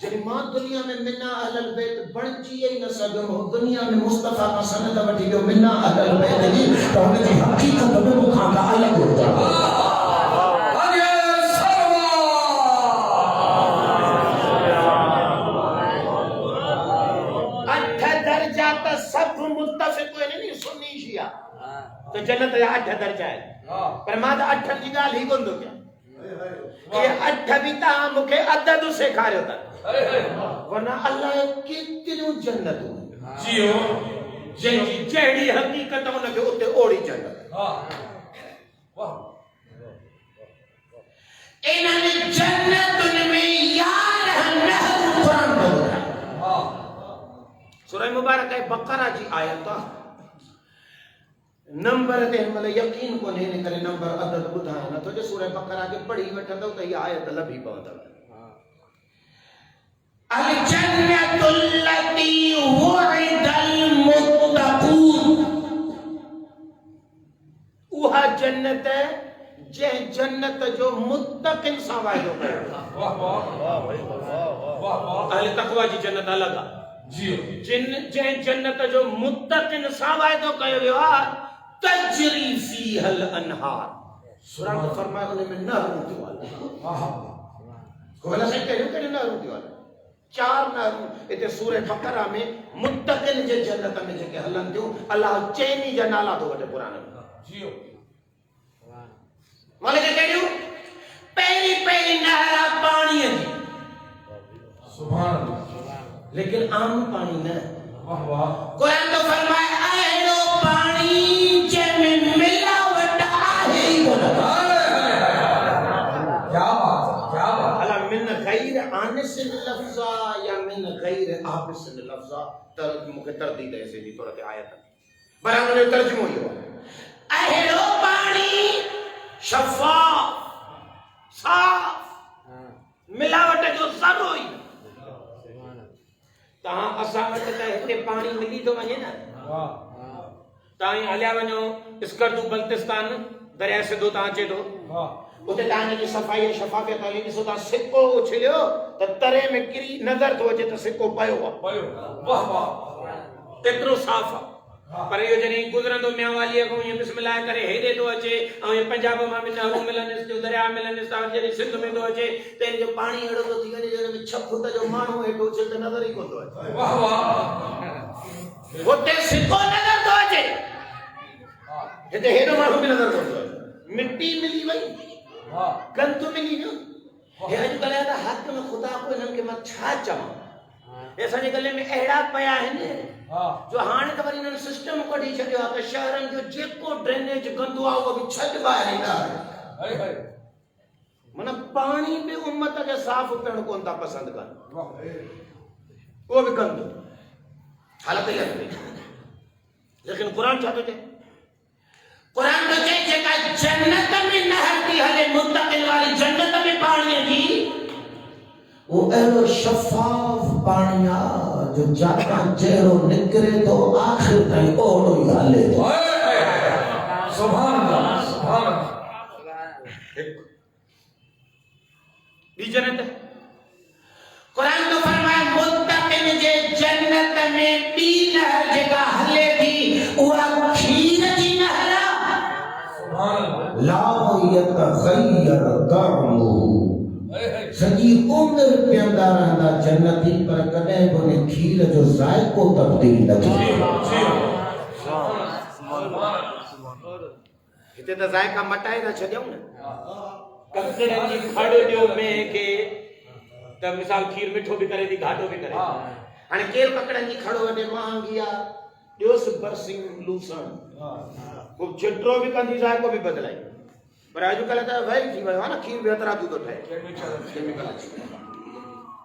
जब मां दुनिया में मिन्ना अहल बैत बन जिए न सगो दुनिया में मुस्तफा का सनद वठी जो मिन्ना अहल बैत जी तो उन जी हकीकत में मुखा का अलग होता अगे सलमान अठ दर्जा त सब मुत्तफिक नहीं सुन्नी शिया तो जन्नत या 8 दर्जा है पर मां त 8 जी गाल ही कोन दो क्या ये 8 भी ता मुखे अदद सिखारियो था वरना अल्लाह केतिरियूं जन्नत जियो जंहिंजी जहिड़ी हकीकत उनखे उते ओड़ी जन्नत वाह वाह इन्हनि जन्नतुनि में यार नहर कुरान में वाह सूरह मुबारक है बकरा जी आयत नंबर ते हमल यकीन को ने करे नंबर अदद बुधाए न तो जे सूरह बकरा के पढ़ी वठंदो त ये आयत लभी पवंदव अल जन्नतुल लती वुइदल मुत्तकून उहा जन्नत जे जन्नत जो मुत्तकिन सां वायदो कयो वाह वाह वाह वाह अहले तकवा जी जन्नत अलग आ जियो जे जन्नत जो मुत्तकिन सां वायदो कयो वियो आ तजरी फीहल अनहार कुरान फरमाए उन में नहरूं थी वाला वाह कोला से कहियो नहरूं थी वाला 4 नहरूं इते सूरह बकरा में मुत्तकिन जे जन्नत में जेके हलन थियूं अल्लाह चैनी जा नाला तो वठे कुरान में जियो मालिक कहियो पहिरी पहिरी नहरा पानी जी सुभान अल्लाह लेकिन आम पानी न वाह वाह कुरान तो फरमाए अहिड़ो पानी जंहिंमें मिलावट आहे ई कोन क्या बात अला मिन गैर आनिसिन लफ्ज़ा या मिन गैर आबिसिन लफ्ज़ा तर मुखे तरदीद ऐसे जी तौर ते आयत बराबर ने तर्जुमो यो अहिड़ो पानी शफाफ साफ मिलावट जो ज़रो ई तहां असां वटि त हिते पाणी मिली थो वञे न वाह तहां हलिया वञो स्कर्दू बल्तिस्तान दरिया सिधो तहां अचे थो वाह उते तहां जी सफ़ाई शफ़ाफ़ियत हली ॾिसो तहां सिक्को उछलियो त तरे में किरी नज़र थो अचे त सिक्को पयो आहे भयो वाह वाह एतिरो साफ़ आहे पर इहो जॾहिं गुज़रंदो म्यावालीअ खां ईअं बिस्मिल्लाह करे हेॾे थो अचे ऐं इहे पंजाब मां बि नहरूं मिलनिसि थियूं दरिया मिलनिसि था जॾहिं सिंध में थो अचे त इन जो पाणी अहिड़ो थो थी वञे जंहिं में 6 फुट जो माण्हू हेठि उछल त नज़र ई कोन थो अचे वाह वाह हुते सिक्को नज़र थो अचे हिते हेॾो माण्हू बि नज़र कोन थो अचे मिट्टी मिली वई वाह गंद मिली वियो हे अॼुकल्ह जा हक़ में ख़ुदा को इन्हनि खे मां छा चवां हे असांजे गले में अहिड़ा पिया आहिनि वाह जो हाणे त वरी इन्हनि सिस्टम कढी छॾियो आहे त शहरनि जो जेको ड्रेनेज गंदो आहे उहो बि छॾ ॿाहिरि ईंदा हाय हाय माना पाणी बि उम्मत खे साफ़ पियणु कोन था पसंदि कनि वाह उहो बि गंदो हालत इहा थी वई लेकिन क़ुरान छा थो चए कुरान तो चए जेका जन्नत में नहर थी हले मुत्तक़िन वाली जन्नत में पाणी थी वो अहिड़ो शफ़ाफ़ पाणी आहे जो जाता चहिरो निकिरे थो आख़िर ताईं ओड़ो ई हले थो। सुभान अल्लाह सुभान अल्लाह। ॿी जन्नत कुरान तो फरमाए मुत्तक़िन जे जन्नत में ॿी नहर जेका हले थी उहा खीर जी नहर आहे। सुभान अल्लाह। ला यतग़य्यर तअमुहु सॼी उम्र पीअंदा रहंदा जन्नती पर कॾहिं बि उन खीर जो ज़ाइक़ो तब्दील न थींदो। हिते त ज़ाइक़ा मटाए था छॾियऊं न। ककड़नि जी खड़ ॾियो में के त मिसाल खीर मिठो बि करे थी घाटो बि करे। हाणे केरु ककड़नि जी खड़ वॾे महांगी आहे ॾियोसि बरसिंग लूसण पोइ छिटरो बि कंदी ज़ाइक़ो बि बदिलाई। पर अॼुकल्ह त भई थी वियो आहे न खीर बि हथरादू थो ठहे केमिकल अची वियो आहे।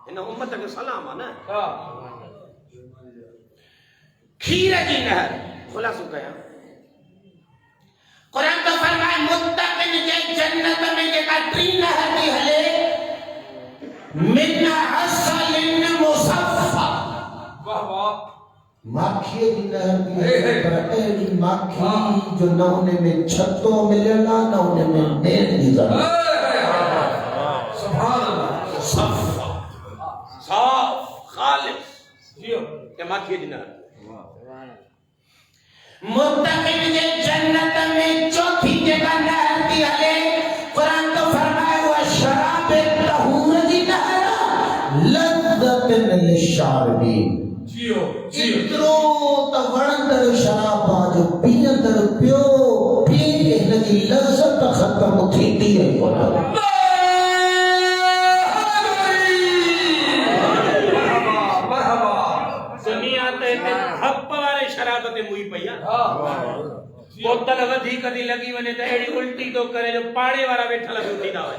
हिन उम्मत खे सलाम आहे न। खीर जी नहर ख़ुलासो कयां कुरान तो फरमाए मुत्तक़िन जे जन्नत में जेका टी नहर थी हले मिन असलिन मुसफ़ा। वाह वाह। माखीअ जी नहर थी हले पर अहिड़ी माखी जो न उन में छतो मिलियल आहे न उन में नेर जी ज़रूरत। सुभान अल्लाह। मुसफ़ा साफ़ ख़ालिस जियो के माखीअ जी नहर। मुत्तक़िन जे जन्नत में चौथी जगह नहर थी हले कुरान तो फरमाए हुआ शराब तहूर जी नहर लज़्ज़तन लिशारिबीन। जियो एतिरो त वणंदड़ शराब आहे जो पीअंदड़ पियो पी हिन जी लज़्ज़त ख़तम थींदी ई कोन। दुनिया ते हप वारे शराब ते मुई पई आहे। बोतल वधीक थी लगी वञे त अहिड़ी उल्टी थो करे जो पाड़े वारा वेठल बि उल्टी था वञनि।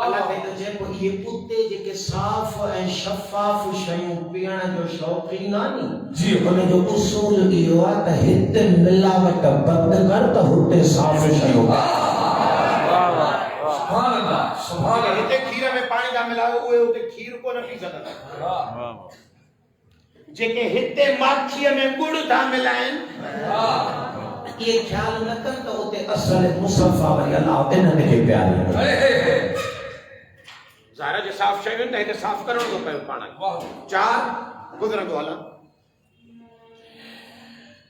अल्लाह ते त जेको इहे उते जेके साफ़ ऐं शफ़ाफ़ शयूं पीअण जो शौक़ीन आहिनि जी हुन जो उसूल इहो आहे त हिते मिलावट बंदि कर त हुते साफ़ शयूं। सुभान अल्लाह सुभान अल्लाह। हिते खीर में पाणी था मिलायो उहे उते खीर को न पी सघंदा। जेके हिते माखीअ में गुड़ था मिलाइनि ये ख्याल न कनि त उते असल मुसफ़ा वरी अलाह इन्हनि खे प्यारी ज़ाहिर जे साफ़ शयूं त हिते साफ़ करणो थो पए पाण। चार गुज़रंदो हलां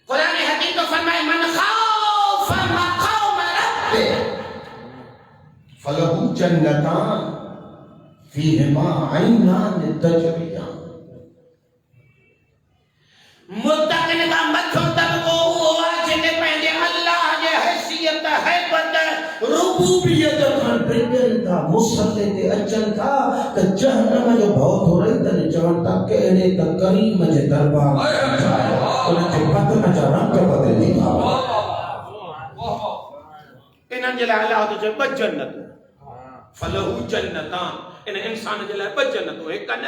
क़ुरान हकीम तो फरमाए मन ख़ाफ़ मक़ाम रब्बिह फलहु जन्नतान फीहिमा ऐनान तजरियान। मुत्तक़िन का मथो तबको हुओ आहे जेके पंहिंजे अल्लाह जे हैसियत हैबत रुबूबियत खां डिॼनि था मुसले ते अचनि था त जहन्नम जो भउ थो रही त चवनि था कहिड़े त करीम जे दरबार उनखे पतन जा रंग बदिली था। इन्हनि जे लाइ अलाह तो चए ॿ जन्नत फलहु जन्नतान इन इंसान जे लाइ ॿ जन्नतूं हिक न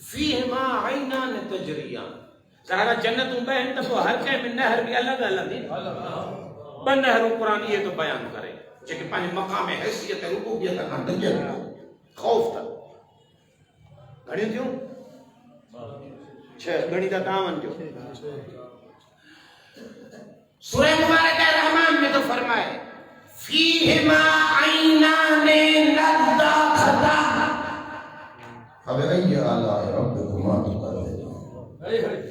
फीहिमा ऐनान तजरियान। ज़ाहिर जन्नतूं ॿ आहिनि त पोइ हर कंहिं में नहर बि अलॻि हलंदी। ॿ नहरूं क़ुरान इहे थो बयानु करे जेके पंहिंजे मक़ाम हैसियत रुबूबियत खां डिॼनि ख़ौफ़ था। घणियूं थियूं? 6 घणी त तव्हां वञिजो। सूरह मुबारक रहमान में तो फरमाए फीहिमा ऐनान नज़्ज़ाख़तान। अब अय्य आला रब्बिकुमा तुकज़्ज़िबान।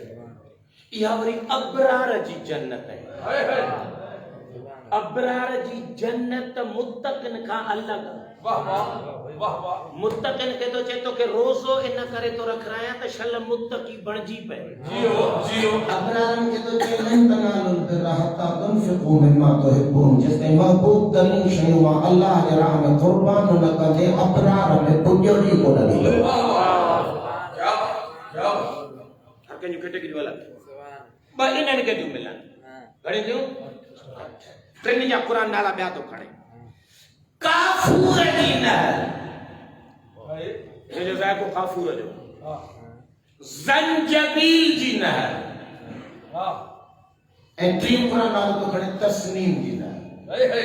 इहा वरी अबरार जी जन्नत है। अबरार जी जन्नत मुत्तक़िन खां अलॻि। वाह वाह वाह वाह। मुत्तक़िन के तो चए तो के रोज़ो इन करे तो रखराया त शल मुत्तक़ी बणजी पए। जियो जियो। अबरारन के तो चए लन तनालुल बिर्रा हत्ता तुनफिकू मिम्मा तुहिब्बून। जिसने महबूब तरीन शयूं मां अल्लाह जे राह में कुर्बान न कंदे अबरार में पुॼो ई कोन ॾींदो। क्या क्या हर कंहिंजूं कैटेगरियूं अलॻि। ॿ इन्हनि खे थियूं मिलनि। घणी थियूं? 3 जा क़ुरान नाला ॿिया थो खणे। काफूर जी नहर हिन जो ज़ाइक़ो काफूर जो। ज़ंजबील जी नहर ऐं टीं क़ुरान नालो तो खणे तस्नीम ॾींदा हे हे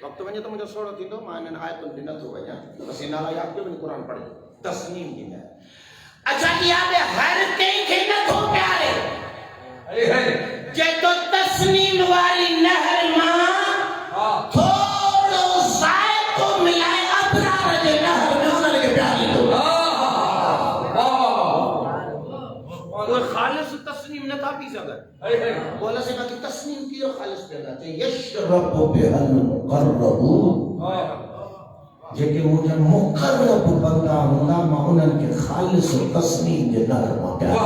वक़्तु वञे तो मुंहिंजो सोढ़ो थींदो मां इन्हनि आयतुनि ते नथो वञा बसि नाला यादि कयो वञी क़ुरान पढ़े तस्नीम ॾींदा अच्छा इहा बि हर कंहिंखे नथो प्यारे हे हे जे तो तस्नीम वारी नहर मां थोड़ो ज़ाइक़ो मिलाए अबरार जे नहर में उन्हनि खे प्यारी थो कोई खालिस तस्नीम नथा पी सघनि हे हे बोला से बाकी तस्नीम की और खालिस पैदा थे यशरबु बिहल मुकर्रबू जेके मुझे मुकर्रब बंदा हुंदा मां उन्हनि खे खालिस तस्नीम जे नहर मां प्यार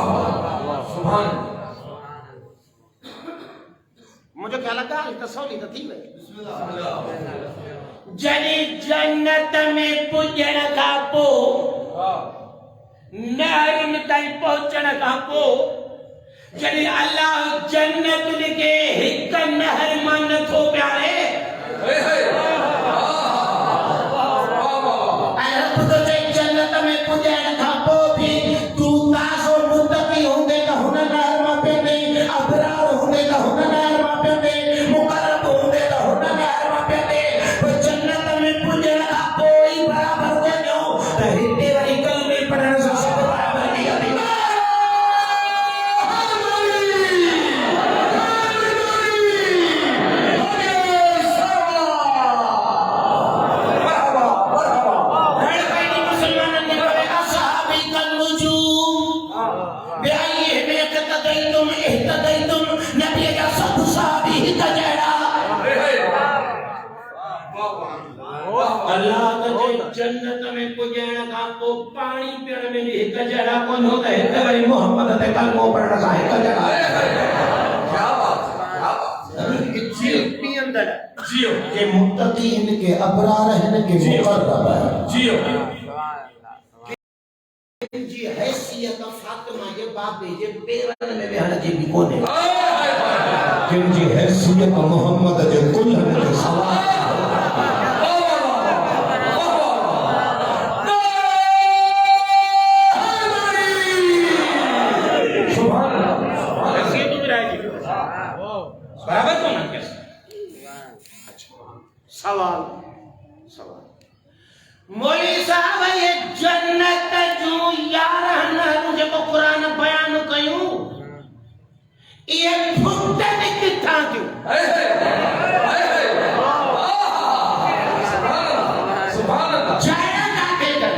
सुभान मुझे क्या लगा तसौली तो थी वई जॾहिं जन्नत में पुॼण खां पोइ नहरुनि ताईं पहुचण खां पोइ जॾहिं अल्लाह जन्नत खे हिक नहर मां नथो प्यारे हे हे ऐं रब तो चई जन्नत में पुॼण खां पोइ बि तूं ताज़ो मुतक़ी हूंदे त हुन नहर मां पीअंदे अबरार हूंदे त हुन नहर मां पीअंदे मुक़रब हूंदे त हुन नहर मां पीअंदे पोइ जन्नत में पुॼण खां पोइ बराबर वञो त हिते वरी कलमे पढ़ण सां सभु बराबर थी वेंदी जन्नत में पुॼण खां पोइ पाणी पीअण में बि हिक जहिड़ा कोन हो त हिते वरी मोहम्मद ते कलमो पढ़ण सां हिक जहिड़ा क्या बात जियो पीअंदड़ जियो के मुत्तकी इनके अबरार हिन के मुक़र्रब है जियो जी हैसियत फातिमा जे बाबे जे पेरन में वेहण जी भी कोन्हे जिन जी हैसियत मोहम्मद जे कुल्हनि ते सवार बराबर कौन है सवाल मौलवी साहब ये जन्नत जो यार न जेको कुरान बयान कयूं ये फुटन किथां थियो हे हे सुभान अल्लाह जाया काथे कर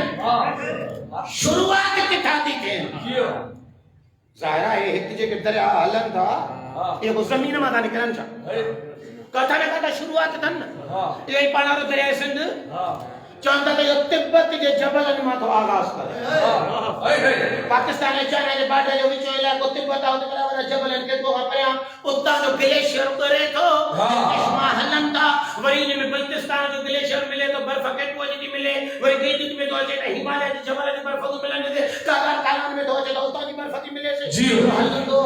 शुरुआत किथां थी थिए जियो ज़ाहिर आहे हिते जेके दरिया हलन था ये को जमीन में था निकलन छा कथा न कथा शुरुआत थन ये पाणारो दरिया सिंध चवंदा त इहो तिब्बत जे जबलनि मां थो आगाज़ करे पाकिस्तान ऐं चाइना जे बार्डर जो विचो इलाइक़ो तिब्बत आहे उते वॾा वॾा जबल आहिनि केतिरो खां परियां उतां जो ग्लेशियर करे थो चश्मा हलनि था वरी इन में बल्तिस्तान जो ग्लेशियर मिले थो बर्फ़ केतिरो थी मिले वरी गिलगित में थो अचे त हिमालय जे जबल जी बर्फ़ थो मिलनि कालान में थो अचे त उतां जी बर्फ़ थी मिले जी हलंदो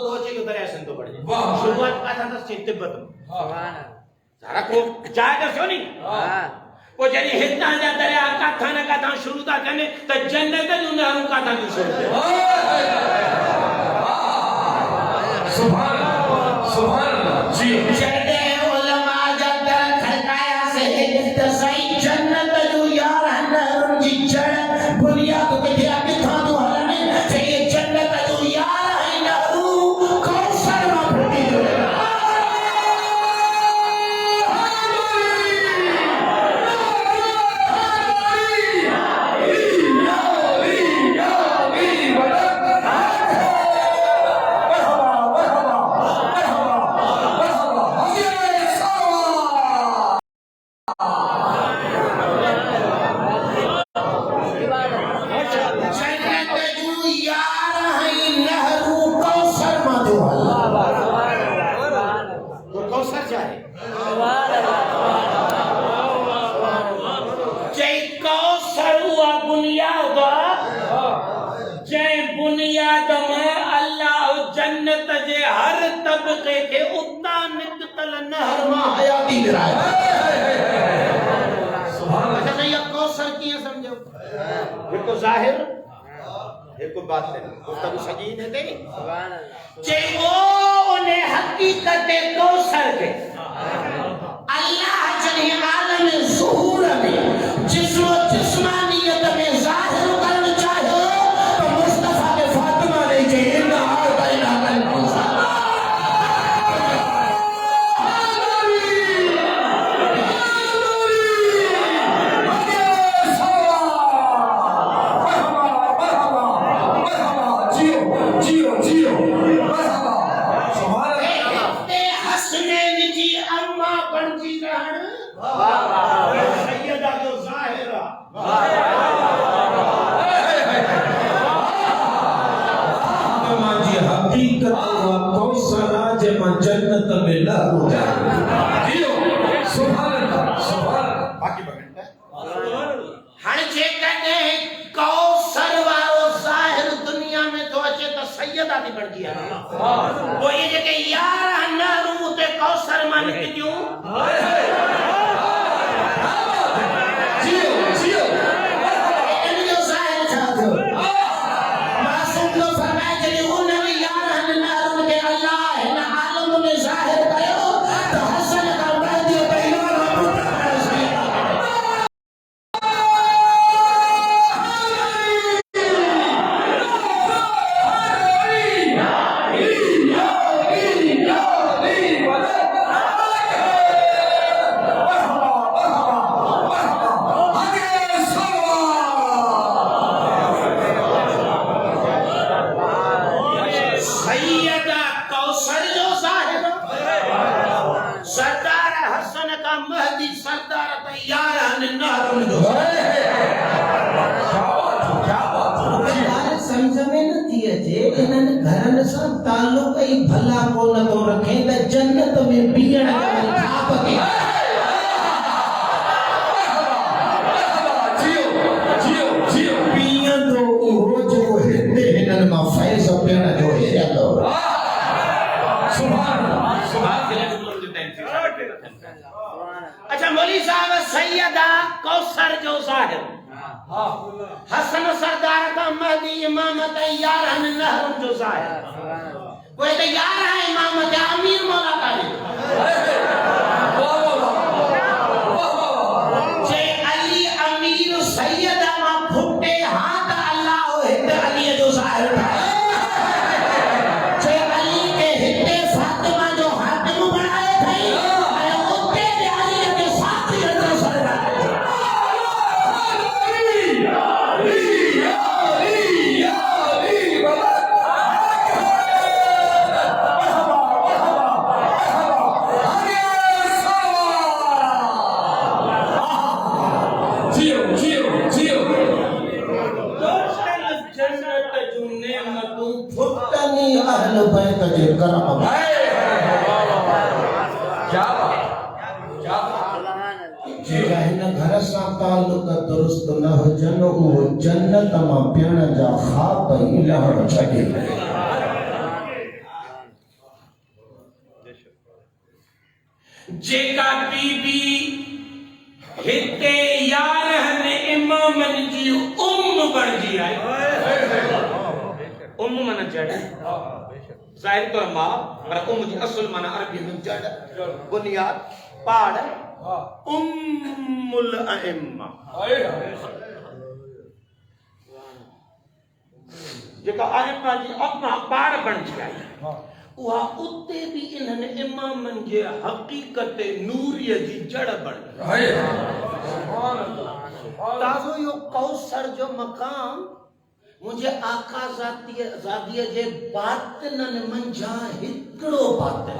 थो अचे जो दरिया सिंध थो बणिजे शुरूआत काथां अथसि तिब्बत में सारा को जाइ ॾिसो नी वो जॾहिं हितां जा दरिया काथां न काथां शुरू था कनि त जन्नत जूं नहरूं काथां थियूं शुरू सुभान अल्लाह जी जॾहिं उलमा जा दर खड़कायासीं त साईं जन्नत जूं यारहं नहरुनि जी जड़ बुनियाद किथे आहे किथां थियूं हलनि चई जन्नत जूं यारहं नहरूं कौसर मां फुटी थियूं एक बात है गुफ्तगू सजी ने दे जे वो उन्हें हकीकत कौसर के अल्लाह जने आलम ज़ुहूर में जिस्म जिस्मानियत में ज़ाहिर करना चाहे तो मुस्तफा के फातिमा ने जे इन्ना आइना कल जन्नत में लहरो जियो सुभान अल्लाह बाकी बगैर हण जे कने कौसर वारो ज़ाहिर दुनिया में तो अचे तो सैयदा थी बढ़ गया तो ये जे के यार नहरू ते कौसर मान के क्यों जियो इन जो ज़ाहिर था जो मासूम लो फरमाए जे उन यार नहरू के अल्लाह है ना आलम में ज़ाहिर कयो तो हसन का महदी पे इमाम अबू सैयदा कौसर जो साहिब सरदार हसन का महदी सरदार तैयार नहरुन जो समझ में न थी अचे इन्हनि घरनि सां ताल्लुक ई भला कोन थो रखे त जन्नत में बीहण छा पके जियो बीहंदो उहो जेको हिते हिननि मां फैज़ पियण जो हिरंदो सुभान अच्छा मौली साहब सैयदा कौसर जो साहिब हसन सरदार का महदी इमाम तैयार नहरुन जो साहिब कोई तैयार है इमाम का अमीर मौला का जे अली अमीर सैयदा मा फुटे हाथ अल्लाह हित अली जो साहिब जे अली के हित फातिमा जो हातिम बनाए थे अरे उते जे अली के साथी जो सरदार जियो जन्नत जो नेमतूं फुटनी अहल बैत जे करम क्या जेका हिन घर सां ताल्लुक दुरुस्त न हुजनि उहो जन्नत मां पियण जा ख़्वाब ई लहण छॾे जेका बीबी हिते यार ने इमामन जी बणजी आई मन जड़ जाहिर तो मां पर जी असल माना अरबी में जड़ बुनियाद पाड़ उम्मुल अइम्मा जेका अइम्मा जी अपना पाड़ बणजी आई उहा उते भी इन्हनि इमामन जे हकीकत नूरिय जी जड़ बण ताज़ो यो कौसर जो मकाम मुझे आका ज़ादिय जे बातिनन मंझा हिकड़ो बातिन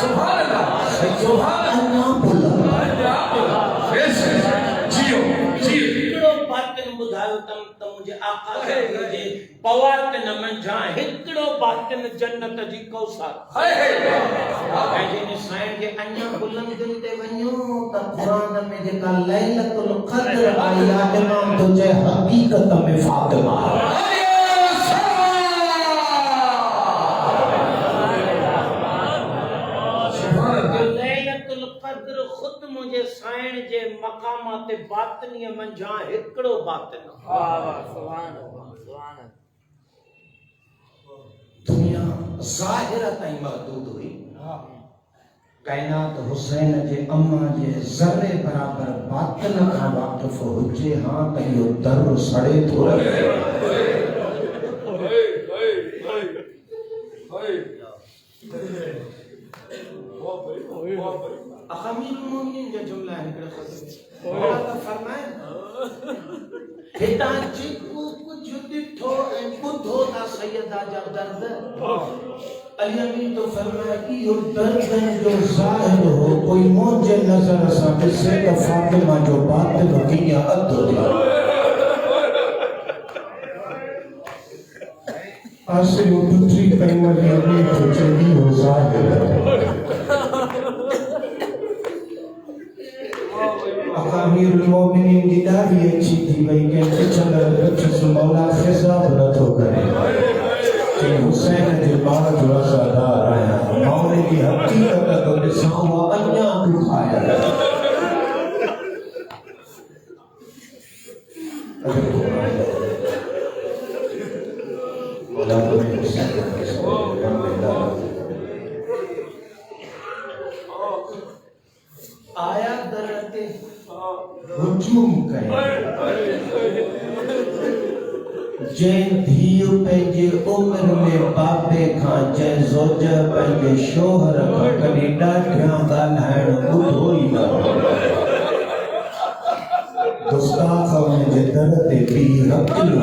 सुभान हिकड़ो बातिन बुधायो तम त मुझे आका ज़ादिय जे पवातिन मंझा हिकड़ो बातिन जन्नत जी कौसर ऐं जे साईं जे अञा बुलंदियुनि ते वञो त क़ुरान में जेका लैलतुल क़द्र आई आहे इमाम तुंहिंजे हक़ीक़त में फातिमा लैलतुल क़द्र खुद मुझे साइण जे मकामात बातनी मंझा हिकड़ो बातिन वाह वाह सुभान अल्लाह सुभान अल्लाह। दुनिया ज़ाहिर ताईं महदूद हुई, कायनात हुसैन जे अम्मा जे ज़र्रे बराबर बातिन खां वाक़िफ़ हुजे हां त इहो दर सड़े थो अमीरुल मोमिनीन जा जुमला हिकड़े ख़त्म अल्लाह त फरमाए हितां जेको कुझु ॾिठो ऐं ॿुधो था सैयदा जा दर्द अली अमीर तो फरमाया कि यो दर्द जो ज़ाहिर हो कोई मुझे नजर सा किसे का फातिमा जो बात तो किया अधो आसे वो दूसरी पैमली अली तो चली हो ज़ाहिर अमीरुल मोमिनीन की दाढ़ी अच्छी थी भाई कहते चला कुछ मौला खिसाब न तो करे कि हुसैन के बाद जो असादार आया मौले की हकीकत तो निसावा अन्या दुखाया अगर मौला को हुसैन आया दरते हुजूम करे जैन धीउ पंहिंजे उम्र में बाबे खां जंहिं ज़ोज पंहिंजे शोहर खां कॾहिं ॾाढियां ॻाल्हाइण ॿुधो ई न गुस्ताख हुनजे दर ते बीह रखियो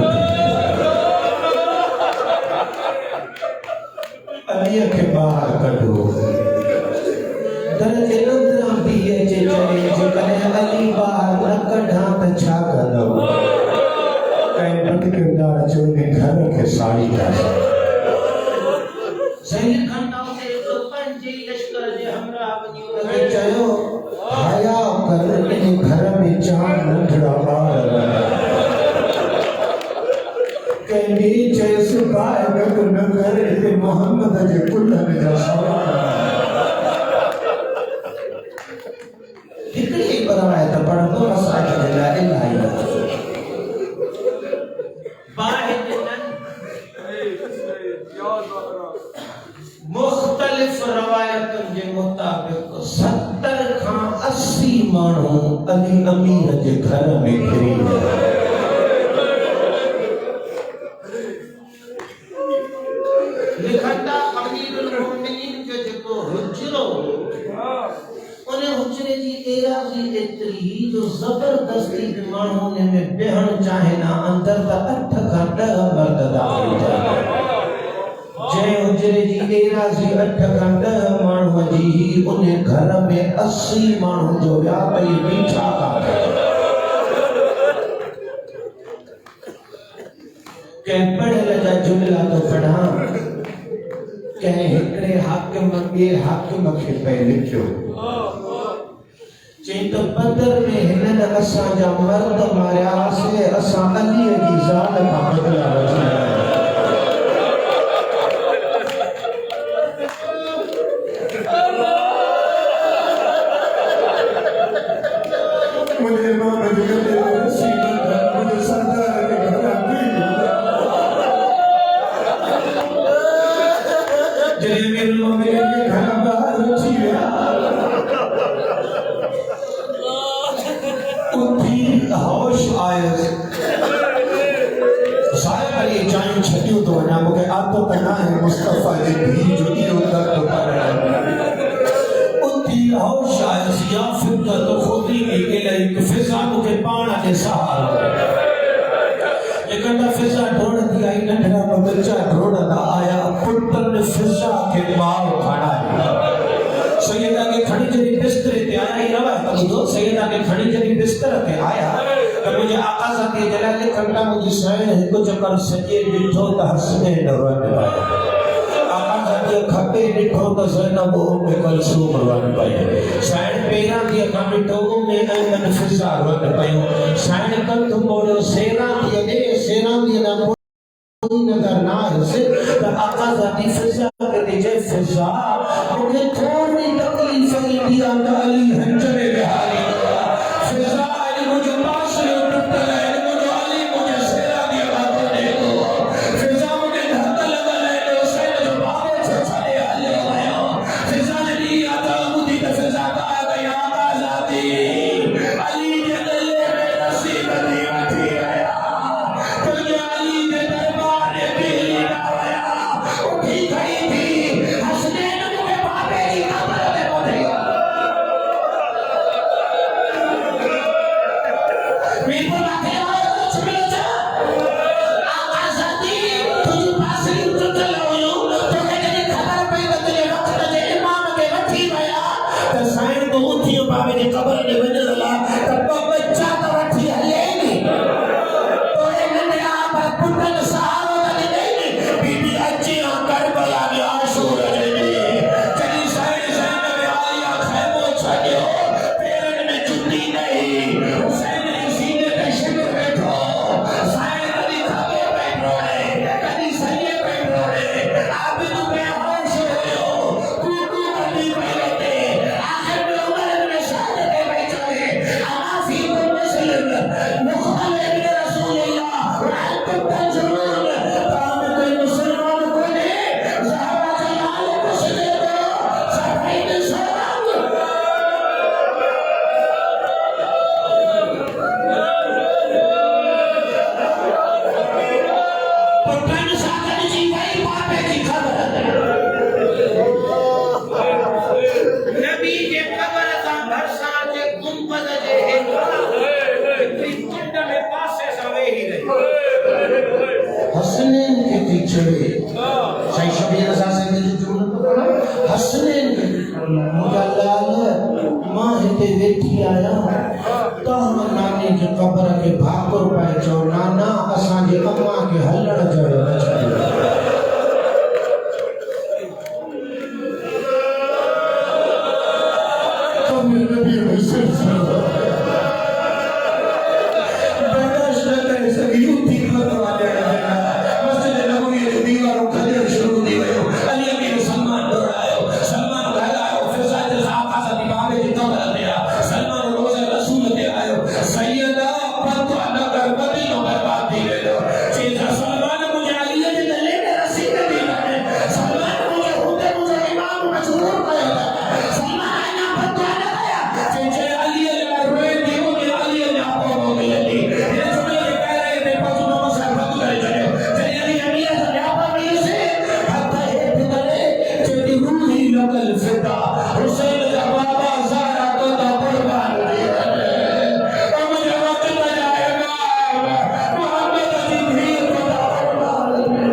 अलीअ खे ॿाहिरि कढो दर जे अंदरां बीह जे चए जेकॾहिं अली ॿाहिरि न कढां त छा कंदव किरदार चोने घर के साड़ी का सही घंटा से तो पंजे लश्कर जे हमरा बनियो लगे चयो हाया कर इन घर में चार नंढड़ा बार कहनी जैसे बाय गग नगर ते मोहम्मद जे कुल्हन जा सवार हिकड़ी बराए त पढ़ो मसाज जे ला इलाही मुख्तलिफ रवायतुन के मुताबिक 70 खां 80 माण्हू अली अमीर जे घर में घिरी लिखंदा अमीरुल मोमिनीन जो जेको हुजरो उन हुजरे जी एराज़ी एतिरी जो ज़बरदस्ती माण्हू में बेहण चाहे ना अंदर त 8 खां 10 मर्द दाख़िल थिया जय हुजरे जी एराज़ी 8 खां 10 माण्हू जी उन घर में 80 माण्हू जो विया पई बीठा कंहिं पढ़ियल जा जुमला तो पढ़ा कंहिं हिकिड़े हाकिम ॿिए हाकिम खे पे लिखियो चई तो बदर में हिननि असांजा मर्द मारियासीं असां अलीअ जी ज़ाल खां बदला वठी सजे डिठो त हसने नरवन आका सजे खपे डिठो त ज़ैनब में कलसूम रवन पई साइड पेरा दी का डिठो में ऐमन फिजा रवन पई साइड कंठ मोड़ो सेना दी ना कोई नजर ना से त आका सजे फिजा के जे फिजा मुझे थोड़ी तकलीफ आंदा अली हंचरे बिहारी फिजा अली मुझे पास टुटल है मुझे अली मुझे सेरा दिया बातों देखो फिजा मुझे धरत लगा ले उसे जो बाबे से चले अली आया फिजा ने लिया था मुझे तो फिजा का आ गया आजादी अली ने गले में नसीब दिया थी आया तुझे अली ने दरबार में भी ना आया उठी गई थी हसनैन मुझे बाबे की कब्र में पहुंची People are there to meet आजादी तुझे पास ही तो चलाओ तो कहने खबर पे बदले वक्त जे इमाम के वठी गया तो साईं तो उठी बाबे की कब्र ने वजला तब बच्चा तो वठी हले नहीं तो इन्हें आप पुटन सहारो नहीं बीबी अजी करबला में आशूर ने चली साईं में आया खैमो छड़ियो पैरन में जुती नहीं हुसैन सीने पे शिविर बैठो साईं कदी खबे बैठो कदी सही बैठो आबिद पे होश होयो कुकू कदी बैठे आखिर में उमर में शाद के बैठो आफी को मुस्लिम मुखालिफ रसूलुल्लाह वअंतुम तंजुरून काम कोई मुसलमान को ने ज़हरा का लाल कुसले दो सफेद सोरंग पुटन साकन जी वही बाबे की खबर नबी जे कब्र सां भरसा जे गुंबद जे हेठि कुंड में पासे सां वेही रही हसनैन के पीछे सही शबीर रज़ा से की जुमलो पढ़ो हसनैन मुझा लाल मां हिते वेठी आया तहम नानी के कब्र के भाकुर पाए चो नाना असां जे अम्मा के हलण जड़ो न छॾियो कब्र नबी हुसैन बर्दाश्त न करे सघी उठी खत वाले मस्जिद नबवी जी दीवारों खजर शुरू थी वियो अली अमीर सलमान दौड़ायो सलमान हलायो फिजा जे साका सा बाबे जी कब्र ते सलमान रोज़े रसूल ते आयो सैयदा पतो नगर मदीनो बर्बाद थी वियो चीज सलमान मुझे अली जे गले में रसीद दी वने सलमान मुझे हुते मुझे इमाम मशहूर कयो सलमान ना पतो न आया चीज अली ने रोए दी मुझे अली ने आपको हो गई अली ये सुने के कह रहे थे पतो मोहम्मद साहब रद्द करे चले जय अली अमीर से आपा में से हत्ता है करे जेदी रूही लगल फिदा हुसैन दा बाबा ज़हरा को दा कुर्बान दी अब मुझे वक्त बजाएगा मोहम्मद की भीड़ को दा कुर्बान दी